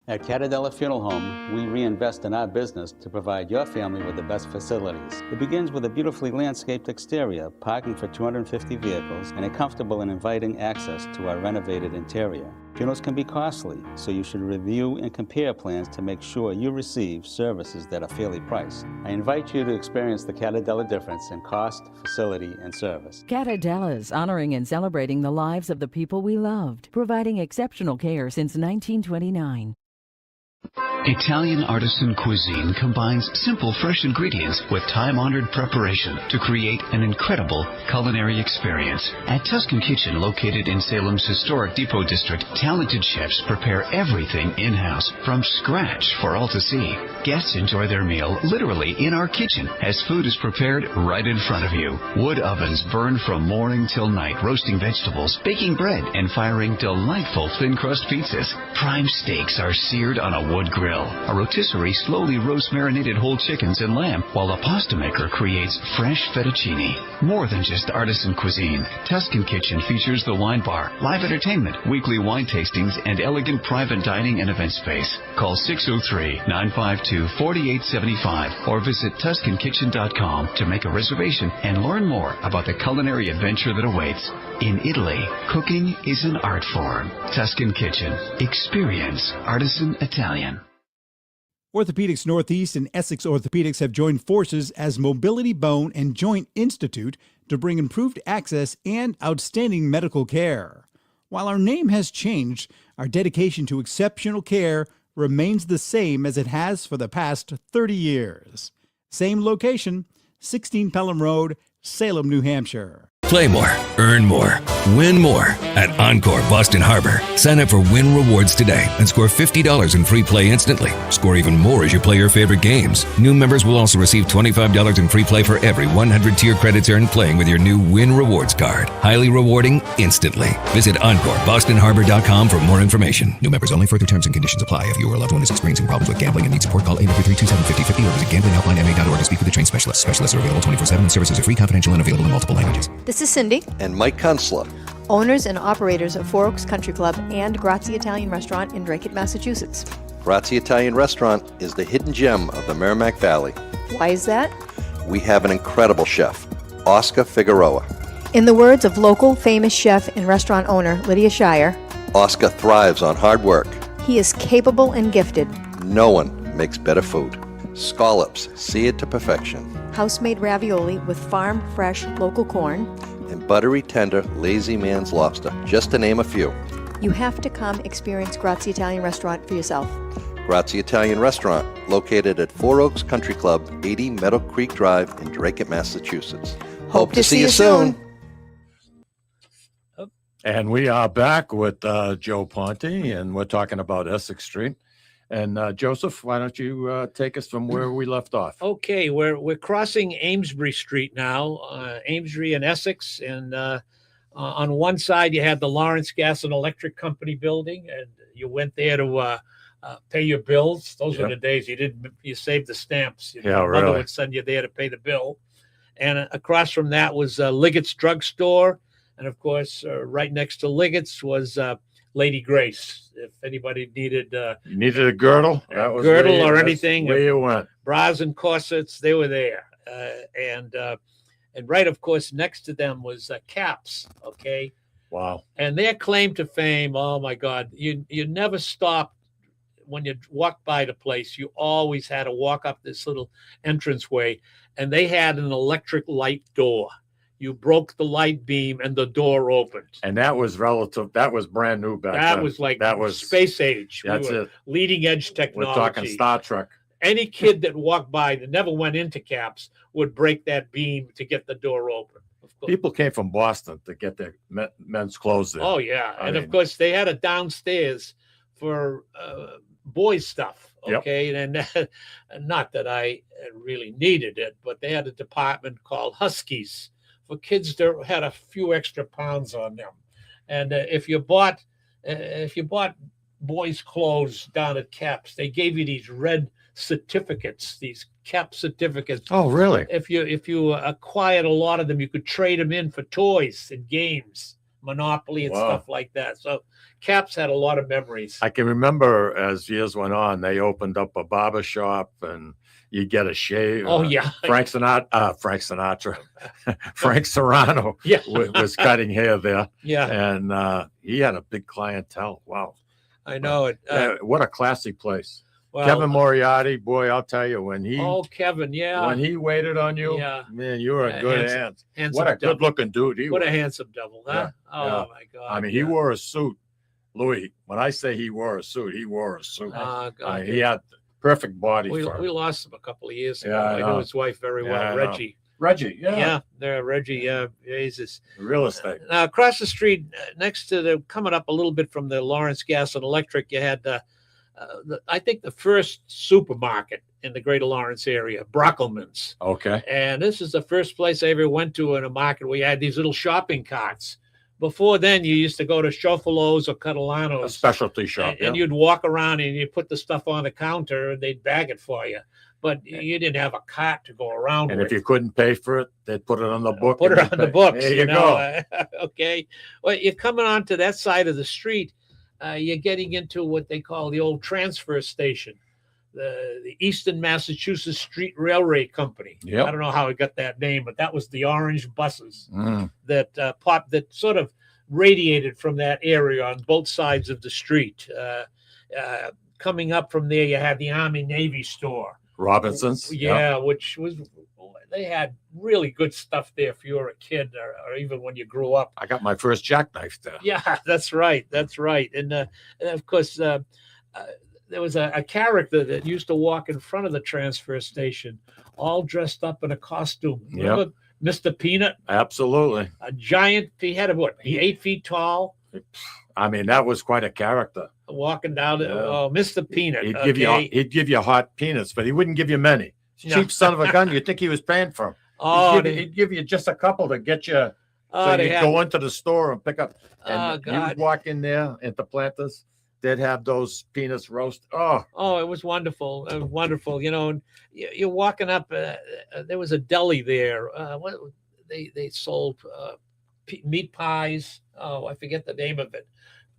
At Catadella Funeral Home, we reinvest in our business to provide your family with the best facilities. It begins with a beautifully landscaped exterior, parking for 250 vehicles, and a comfortable and inviting access to our renovated interior. Funerals can be costly, so you should review and compare plans to make sure you receive services that are fairly priced. I invite you to experience the Catadella difference in cost, facility, and service. Catadella's honoring and celebrating the lives of the people we loved, providing exceptional care since 1929. Italian artisan cuisine combines simple, fresh ingredients with time-honored preparation to create an incredible culinary experience. At Tuscan Kitchen, located in Salem's historic Depot District, talented chefs prepare everything in-house from scratch for all to see. Guests enjoy their meal literally in our kitchen as food is prepared right in front of you. Wood ovens burn from morning till night, roasting vegetables, baking bread, and firing delightful thin-crust pizzas. Prime steaks are seared on a wood grill. A rotisserie slowly roasts marinated whole chickens and lamb, while a pasta maker creates fresh fettuccine. More than just artisan cuisine, Tuscan Kitchen features the wine bar, live entertainment, weekly wine tastings, and elegant private dining and event space. Call 603-952-4875 or visit TuscanKitchen.com to make a reservation and learn more about the culinary adventure that awaits. In Italy, cooking is an art form. Tuscan Kitchen. Experience artisan Italian. Orthopedics Northeast and Essex Orthopedics have joined forces as Mobility Bone and Joint Institute to bring improved access and outstanding medical care. While our name has changed, our dedication to exceptional care remains the same as it has for the past 30 years. Same location, 16 Pelham Road, Salem, New Hampshire. Play more, earn more, win more at Encore Boston Harbor. Sign up for Win Rewards today and score $50 in free play instantly. Score even more as you play your favorite games. New members will also receive $25 in free play for every 100 tier credits earned playing with your new Win Rewards card. Highly rewarding instantly. Visit EncoreBostonHarbor.com for more information. New members only. Further terms and conditions apply. If you or a loved one is experiencing problems with gambling and needs support, call 833-273-5050 or visit GamblingHelplineMA.org to speak with a trained specialist. Specialists are available 24/7 and services are free, confidential, and available in multiple languages. This is Cindy. And Mike Kunstler. Owners and operators of Four Oaks Country Club and Grazie Italian Restaurant in Drake, Massachusetts. Grazie Italian Restaurant is the hidden gem of the Merrimack Valley. Why is that? We have an incredible chef, Oscar Figueroa. In the words of local famous chef and restaurant owner Lydia Shire, Oscar thrives on hard work. he is capable and gifted. No one makes better food. Scallops, seared to perfection. House-made ravioli with farm-fresh local corn. And buttery, tender, lazy man's lobster, just to name a few. You have to come experience Grazie Italian Restaurant for yourself. Grazie Italian Restaurant, located at Four Oaks Country Club, 80 Meadow Creek Drive in Drake, Massachusetts. Hope to see you soon. And we are back with Joe Ponti, and we're talking about Essex Street. And Joseph, why don't you take us from where we left off? Okay, we're crossing Amesbury Street now, Amesbury and Essex, and on one side you had the Lawrence Gas and Electric Company building, and you went there to pay your bills. Those were the days you saved the stamps. Your mother would send you there to pay the bill. And across from that was Liggett's Drugstore, and of course, right next to Liggett's was Lady Grace. If anybody needed you needed a girdle, that was girdle where or anything, where you went. Bras and corsets, they were there. And right, of course, next to them was Caps. Okay. Wow. And their claim to fame, oh my God, you never stopped when you walked by the place. You always had to walk up this little entranceway, and they had an electric light door. You broke the light beam and the door opened. And that was relative. That was brand new back then. That was like space age. That's it. Leading edge technology. We're talking Star Trek. Any kid that walked by that never went into Caps would break that beam to get the door open. People came from Boston to get their men's clothes there. Oh, yeah. Of course, they had a downstairs for boys' stuff. Okay. Yep. And not that I really needed it, but they had a department called Huskies for kids that had a few extra pounds on them. And if you bought boys' clothes down at Caps, they gave you these red certificates, these Cap certificates. Oh, really? If you acquired a lot of them, you could trade them in for toys and games. Monopoly and Wow. stuff like that. So Caps had a lot of memories. I can remember as years went on, they opened up a barber shop and you get a shave. Oh, yeah. Frank Sinatra, Frank Serrano Yeah. was cutting hair there. Yeah. And he had a big clientele. Wow. I know it. What a classy place. Well, Kevin Moriarty, boy, I'll tell you, when Kevin, yeah. when he waited on you, Yeah. man, you were in good hands. handsome What a devil. good-looking dude he What was. a handsome devil, huh? Yeah, Oh, yeah. my God. I mean, he wore a suit. Louis, when I say he wore a suit, he wore a suit. Oh, God. I mean, he had perfect body We for we him. lost him a couple of years ago. Yeah, I I know. know his wife very Yeah, well, I know. Reggie. Reggie, yeah. There, Reggie. Yeah, Jesus. Real estate. Now, across the street, next to coming up a little bit from the Lawrence Gas and Electric, you had, I think, the first supermarket in the Greater Lawrence area, Brockelman's. Okay. And this is the first place I ever went to in a market where you had these little shopping carts. Before then, you used to go to Schoffelow's or A Catalano's. specialty shop. And you'd walk around and you'd put the stuff on the counter and they'd bag it for you. But you didn't have a cart to go around And with. if you couldn't pay for it, they'd put it on the book. Put it and on the pay. books. There you know, go. Okay. Well, you're coming onto that side of the street. You're getting into what they call the old transfer station, the Eastern Massachusetts Street Railway Company. Yep. I don't know how it got that name, but that was the orange buses Mm. that that sort of radiated from that area on both sides of the street. Coming up from there, you had the Army Navy store. Robinson's. Yeah, which was, they had really good stuff there if you were a kid or even when you grew up. I got my first jackknife there. Yeah, that's right. That's right. And of course, there was a character that used to walk in front of the transfer station, all dressed up in a costume. Remember Mr. Peanut? Absolutely. A giant, he had 8 feet tall, I mean, that was quite a character. walking down. Yeah. Oh, Mr. Peanut. He'd give you hot peanuts, but he wouldn't give you many. No. Cheap son of a gun. You'd think he was paying for them. Oh, he'd give you just a couple to get you. Oh, So they you'd had- go into the store and pick up. Oh, And you God. would walk in there at the Planters. They'd have those peanuts roast. Oh, Oh, it was wonderful. It was wonderful. You know, and you're walking up. There was a deli there. What they sold meat pies. Oh, I forget the name of it.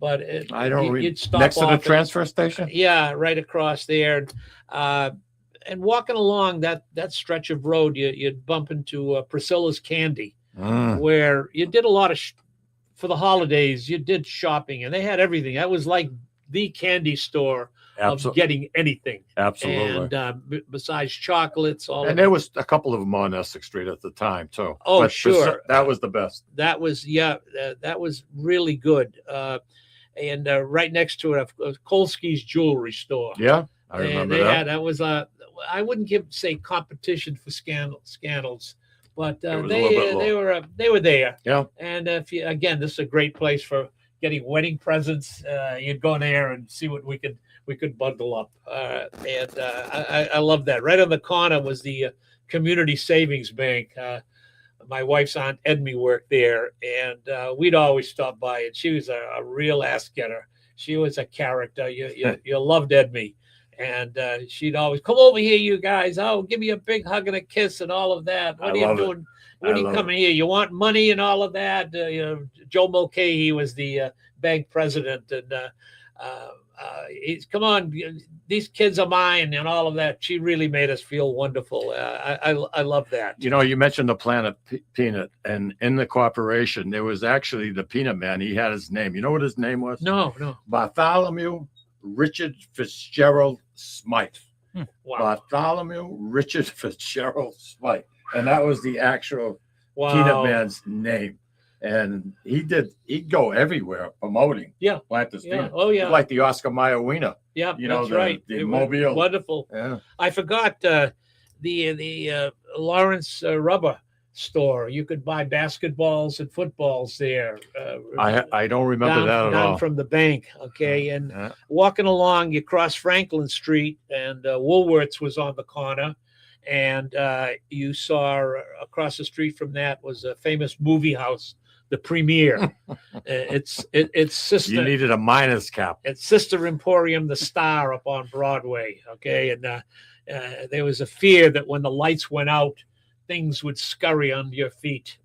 But I don't. you'd stop Next to the off and- transfer station. Yeah, right across there. And walking along that stretch of road, you'd bump into Priscilla's Candy, Mm. where you did a lot of for the holidays. You did shopping, and they had everything. That was like the candy store of getting anything. Absolutely. And besides chocolates, all And of there was a couple of them on Essex Street at the time too. Oh, But sure. that was the best. that was that was really good. And right next to it, Kolsky's jewelry store. Yeah, I And remember they that. had that was I wouldn't say competition for scandals, but It was a little bit they were there. Yeah. And if you, again, this is a great place for getting wedding presents. You'd go there and see what we could bundle up. And I love that. Right on the corner was the Community Savings Bank. My wife's aunt Edmie worked there, and we'd always stop by. And she was a real ass getter. She was a character. You loved Edmie. And she'd always come over here, you guys. Oh, give me a big hug and a kiss and all of that. What I are you love it. doing? What are I you love coming here? You want money and all of that? Joe Mulcahy was the bank president, and he's come on. These kids are mine and all of that. She really made us feel wonderful. I love that. You know, you mentioned the Planet Peanut, and in the corporation, there was actually the Peanut Man. He had his name. You know what his name was? No. Bartholomew Richard Fitzgerald Smythe. Wow. Bartholomew Richard Fitzgerald Smythe. And that was the actual Wow. Peanut Man's name. And he'd go everywhere promoting. Yeah. Planters Yeah. Peanut. Oh, yeah. Like the Oscar Mayer Wiener. Yeah, You know, that's the- right. the It was Mobile. wonderful. Yeah. I forgot the Lawrence rubber store. You could buy basketballs and footballs there. I don't remember down, that at down all. from the bank. Okay, and Yeah. walking along, you cross Franklin Street, and Woolworths was on the corner, and you saw across the street from that was a famous movie house, the Premiere. It's sister. You needed a minus cap. It's Sister Emporium, the Star, up on Broadway. Okay, and there was a fear that when the lights went out, things would scurry under your feet.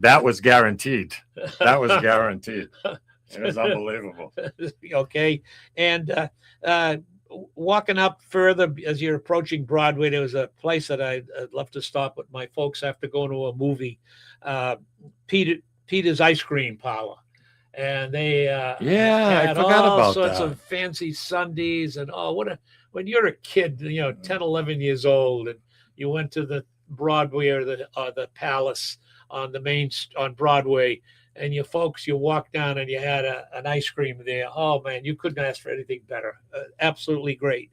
That was guaranteed. That was guaranteed. It was unbelievable. Okay. And walking up further as you're approaching Broadway, there was a place that I'd love to stop with my folks after going to a movie, Peter's Ice Cream Parlor. And they Yeah, I had forgot all about sorts that. of fancy sundaes. And when you're a kid, 10, 11 years old, and you went to the Broadway or the Palace on Broadway, and you walked down and you had an ice cream there. Oh man, you couldn't ask for anything better. Absolutely great.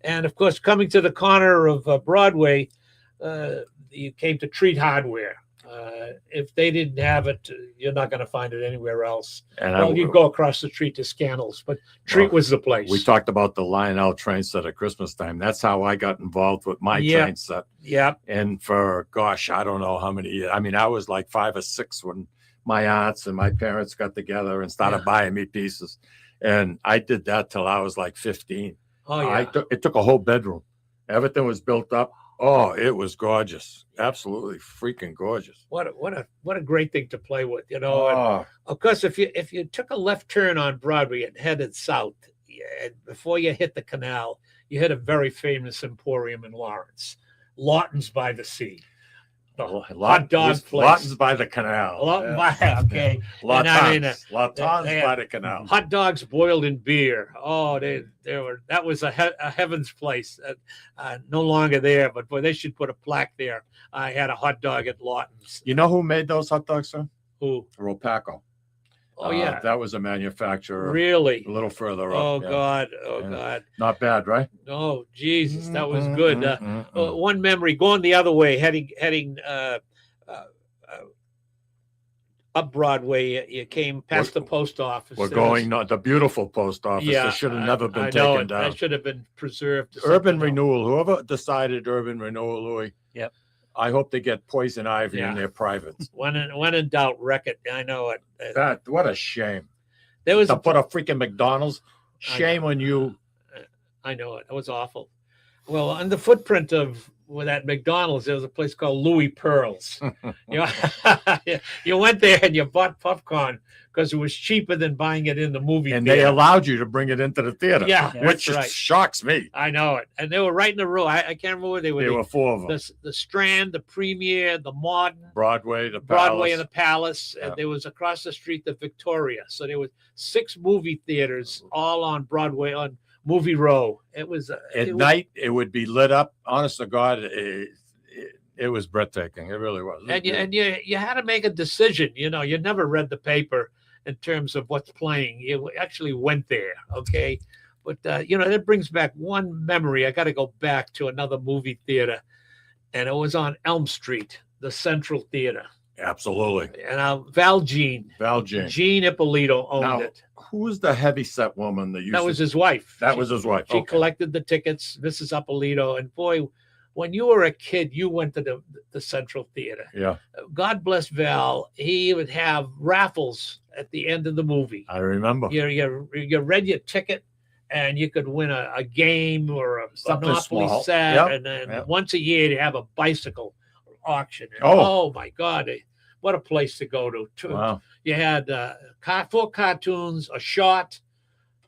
And of course, coming to the corner of Broadway, you came to Treat Hardware. If they didn't have it, you're not going to find it anywhere else. And you'd go across the street to Scannell's, but Treat was the place. We talked about the Lionel train set at Christmas time. That's how I got involved with my train set. Yeah. And for, gosh, I don't know how many years. I mean, I was like 5 or 6 when my aunts and my parents got together and started buying me pieces. And I did that till I was like 15. Oh, yeah. It took a whole bedroom. Everything was built up. Oh, it was gorgeous. Absolutely freaking gorgeous. What a great thing to play with, And Oh, of course, if you took a left turn on Broadway and headed south, before you hit the canal, you hit a very famous emporium in Lawrence, Lawton's by the Sea. The hot dog place. Lawton's by the canal. Okay. Lawton's by the canal. Hot dogs boiled in beer. Oh, that was a heaven's place. No longer there, but boy, they should put a plaque there. I had a hot dog at Lawton's. You know who made those hot dogs, sir? Who? Ropaco. Oh, yeah. That was a manufacturer. Really? A little further up. Oh, yeah. God. Oh, Yeah. God. Not bad, right? Oh, Jesus, that was good. One memory going the other way, heading up Broadway. You came past the post office. We're going the beautiful post office. Yeah, That should have never been I know taken it. down. That should have been preserved. Urban renewal. Whoever decided urban renewal, Louis. Yep. I hope they get poison ivy in their privates. When in doubt, wreck it. I know it. What a shame. There was to put a freaking McDonald's. Shame on you. I know it. It was awful. Well, on the footprint of that McDonald's, there was a place called Louis Pearl's. You went there and you bought popcorn because it was cheaper than buying it in the movie And theater. they allowed you to bring it into the theater. Yeah, which that's right. shocks me. I know it. And they were right in the row. I can't remember where they were. There were 4 of them. The Strand, the Premiere, the Modern, Broadway, the Broadway, Palace. and the Palace. Yeah. And there was across the street the Victoria. So there was 6 movie theaters all on Broadway on Movie Row. It was At night, it would be lit up. Honest to God, it was breathtaking. It really was. And you had to make a decision. You never read the paper in terms of what's playing. You actually went there, okay? But that brings back one memory. I got to go back to another movie theater, and it was on Elm Street, the Central Theater. Absolutely. And Gene Ippolito owned it. Who was the heavyset woman that used That was his wife. That was his wife. She Okay. collected the tickets, Mrs. Ippolito, and boy, when you were a kid, you went to the Central Theater. Yeah. God bless Val. He would have raffles at the end of the movie. I remember. You read your ticket, and you could win a game or a Something Monopoly small. set. Yep. And then Yep. once a year, they have a bicycle auction. And, Oh. my God. What a place to go to. Wow. You had 4 cartoons, a short,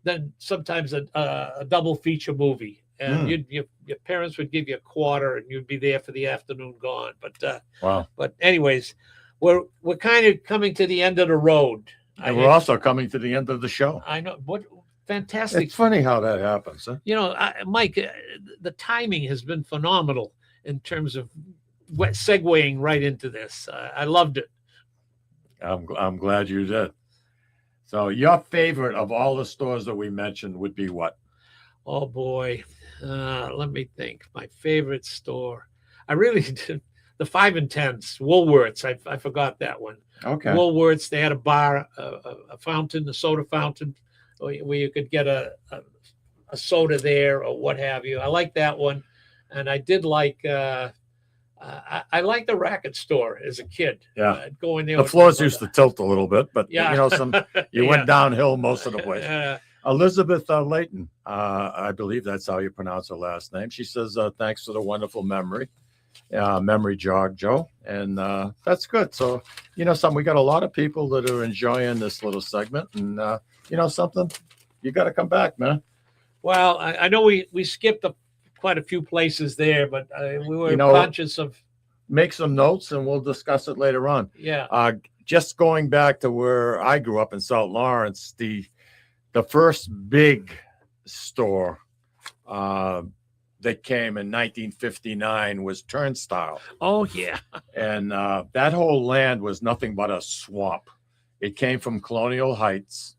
then sometimes a double feature movie. And your parents would give you a quarter and you'd be there for the afternoon gone. But Wow. But anyways, we're kind of coming to the end of the road. And we're also coming to the end of the show. I know. What fantastic. It's funny how that happens. Huh? Mike, the timing has been phenomenal in terms of segueing right into this. I loved it. I'm glad you did. So your favorite of all the stores that we mentioned would be what? Oh boy, let me think. My favorite store. I really did. The 5 and 10s, Woolworths. I forgot that one. Okay. Woolworths. They had a bar, a fountain, a soda fountain, where you could get a soda there or what have you. I like that one, and I did like. I liked the racket store as a kid. Yeah. Going there. The with floors my used to tilt a little bit, but Yeah. you Yeah. went downhill most of the way. Yeah. Elizabeth Layton, I believe that's how you pronounce her last name. She says, thanks for the wonderful memory. memory jog, Joe. And that's good. So, something, we got a lot of people that are enjoying this little segment. And, something, you got to come back, man. Well, I know we skipped quite a few places there, but we were conscious of. Make some notes and we'll discuss it later on. Yeah. Just going back to where I grew up in South Lawrence, the first big store that came in 1959 was Turnstile. Oh, yeah. And that whole land was nothing but a swamp. It came from Colonial Heights,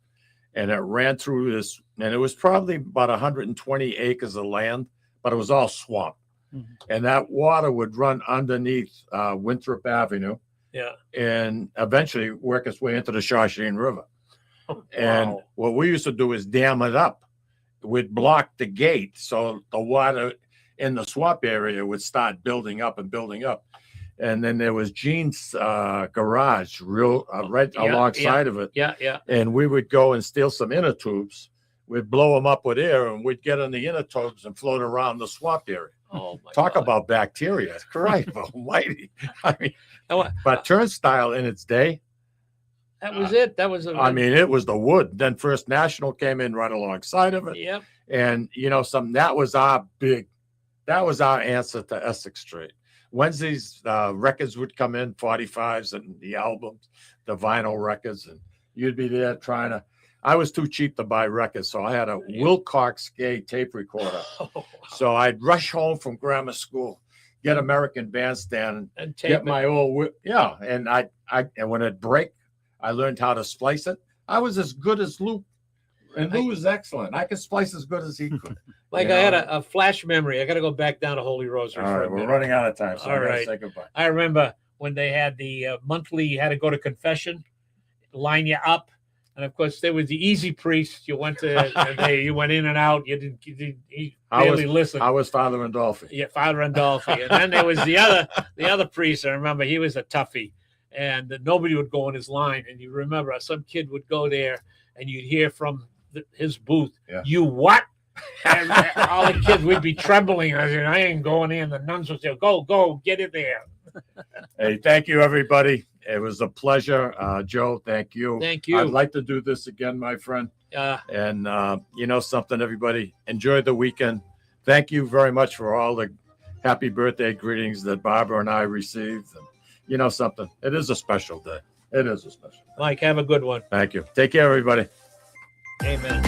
and it ran through this, and it was probably about 120 acres of land, but it was all swamp. Mm-hmm. And that water would run underneath Winthrop Avenue. Yeah. And eventually work its way into the Shawshene River. Oh, wow. And what we used to do is dam it up. We'd block the gate so the water in the swamp area would start building up and building up. And then there was Gene's garage right alongside of it. Yeah, yeah. And we would go and steal some inner tubes. We'd blow them up with air, and we'd get in the inner tubes and float around the swamp area. Oh, my Talk God. about bacteria. Christ almighty. I mean, but Turnstile in its day, that was it. That was. It was the wood. Then First National came in right alongside of it. Yep. And that was our answer to Essex Street. Wednesdays, records would come in, 45s and the albums, the vinyl records, and you'd be there trying to. I was too cheap to buy records, so I had a Wilcox Gay tape recorder. So I'd rush home from grammar school, get American Bandstand, and get my old and and when it break, I learned how to splice it. I was as good as Lou, and Lou was excellent. I could splice as good as he could. I had a flash memory. I got to go back down to Holy Rosary. All right, we're running out of time, so All I right. say goodbye. I remember when they had the monthly, you had to go to confession, line you up. And of course, there was the easy priest. You went to, you went in and out. You barely listened. I was Father Randolphi. Yeah, Father Randolphi. And then there was the other priest. I remember he was a toughie, and nobody would go in his line. And you remember some kid would go there, and you'd hear from his booth, "You what?" And all the kids would be trembling. I said, "I ain't going in." The nuns would say, "Go, get in there." Hey, thank you, everybody. It was a pleasure. Joe, thank you. Thank you. I'd like to do this again, my friend. And something, everybody, enjoy the weekend. Thank you very much for all the happy birthday greetings that Barbara and I received. And something, it is a special day. It is a special day. Mike, have a good one. Thank you. Take care, everybody. Amen.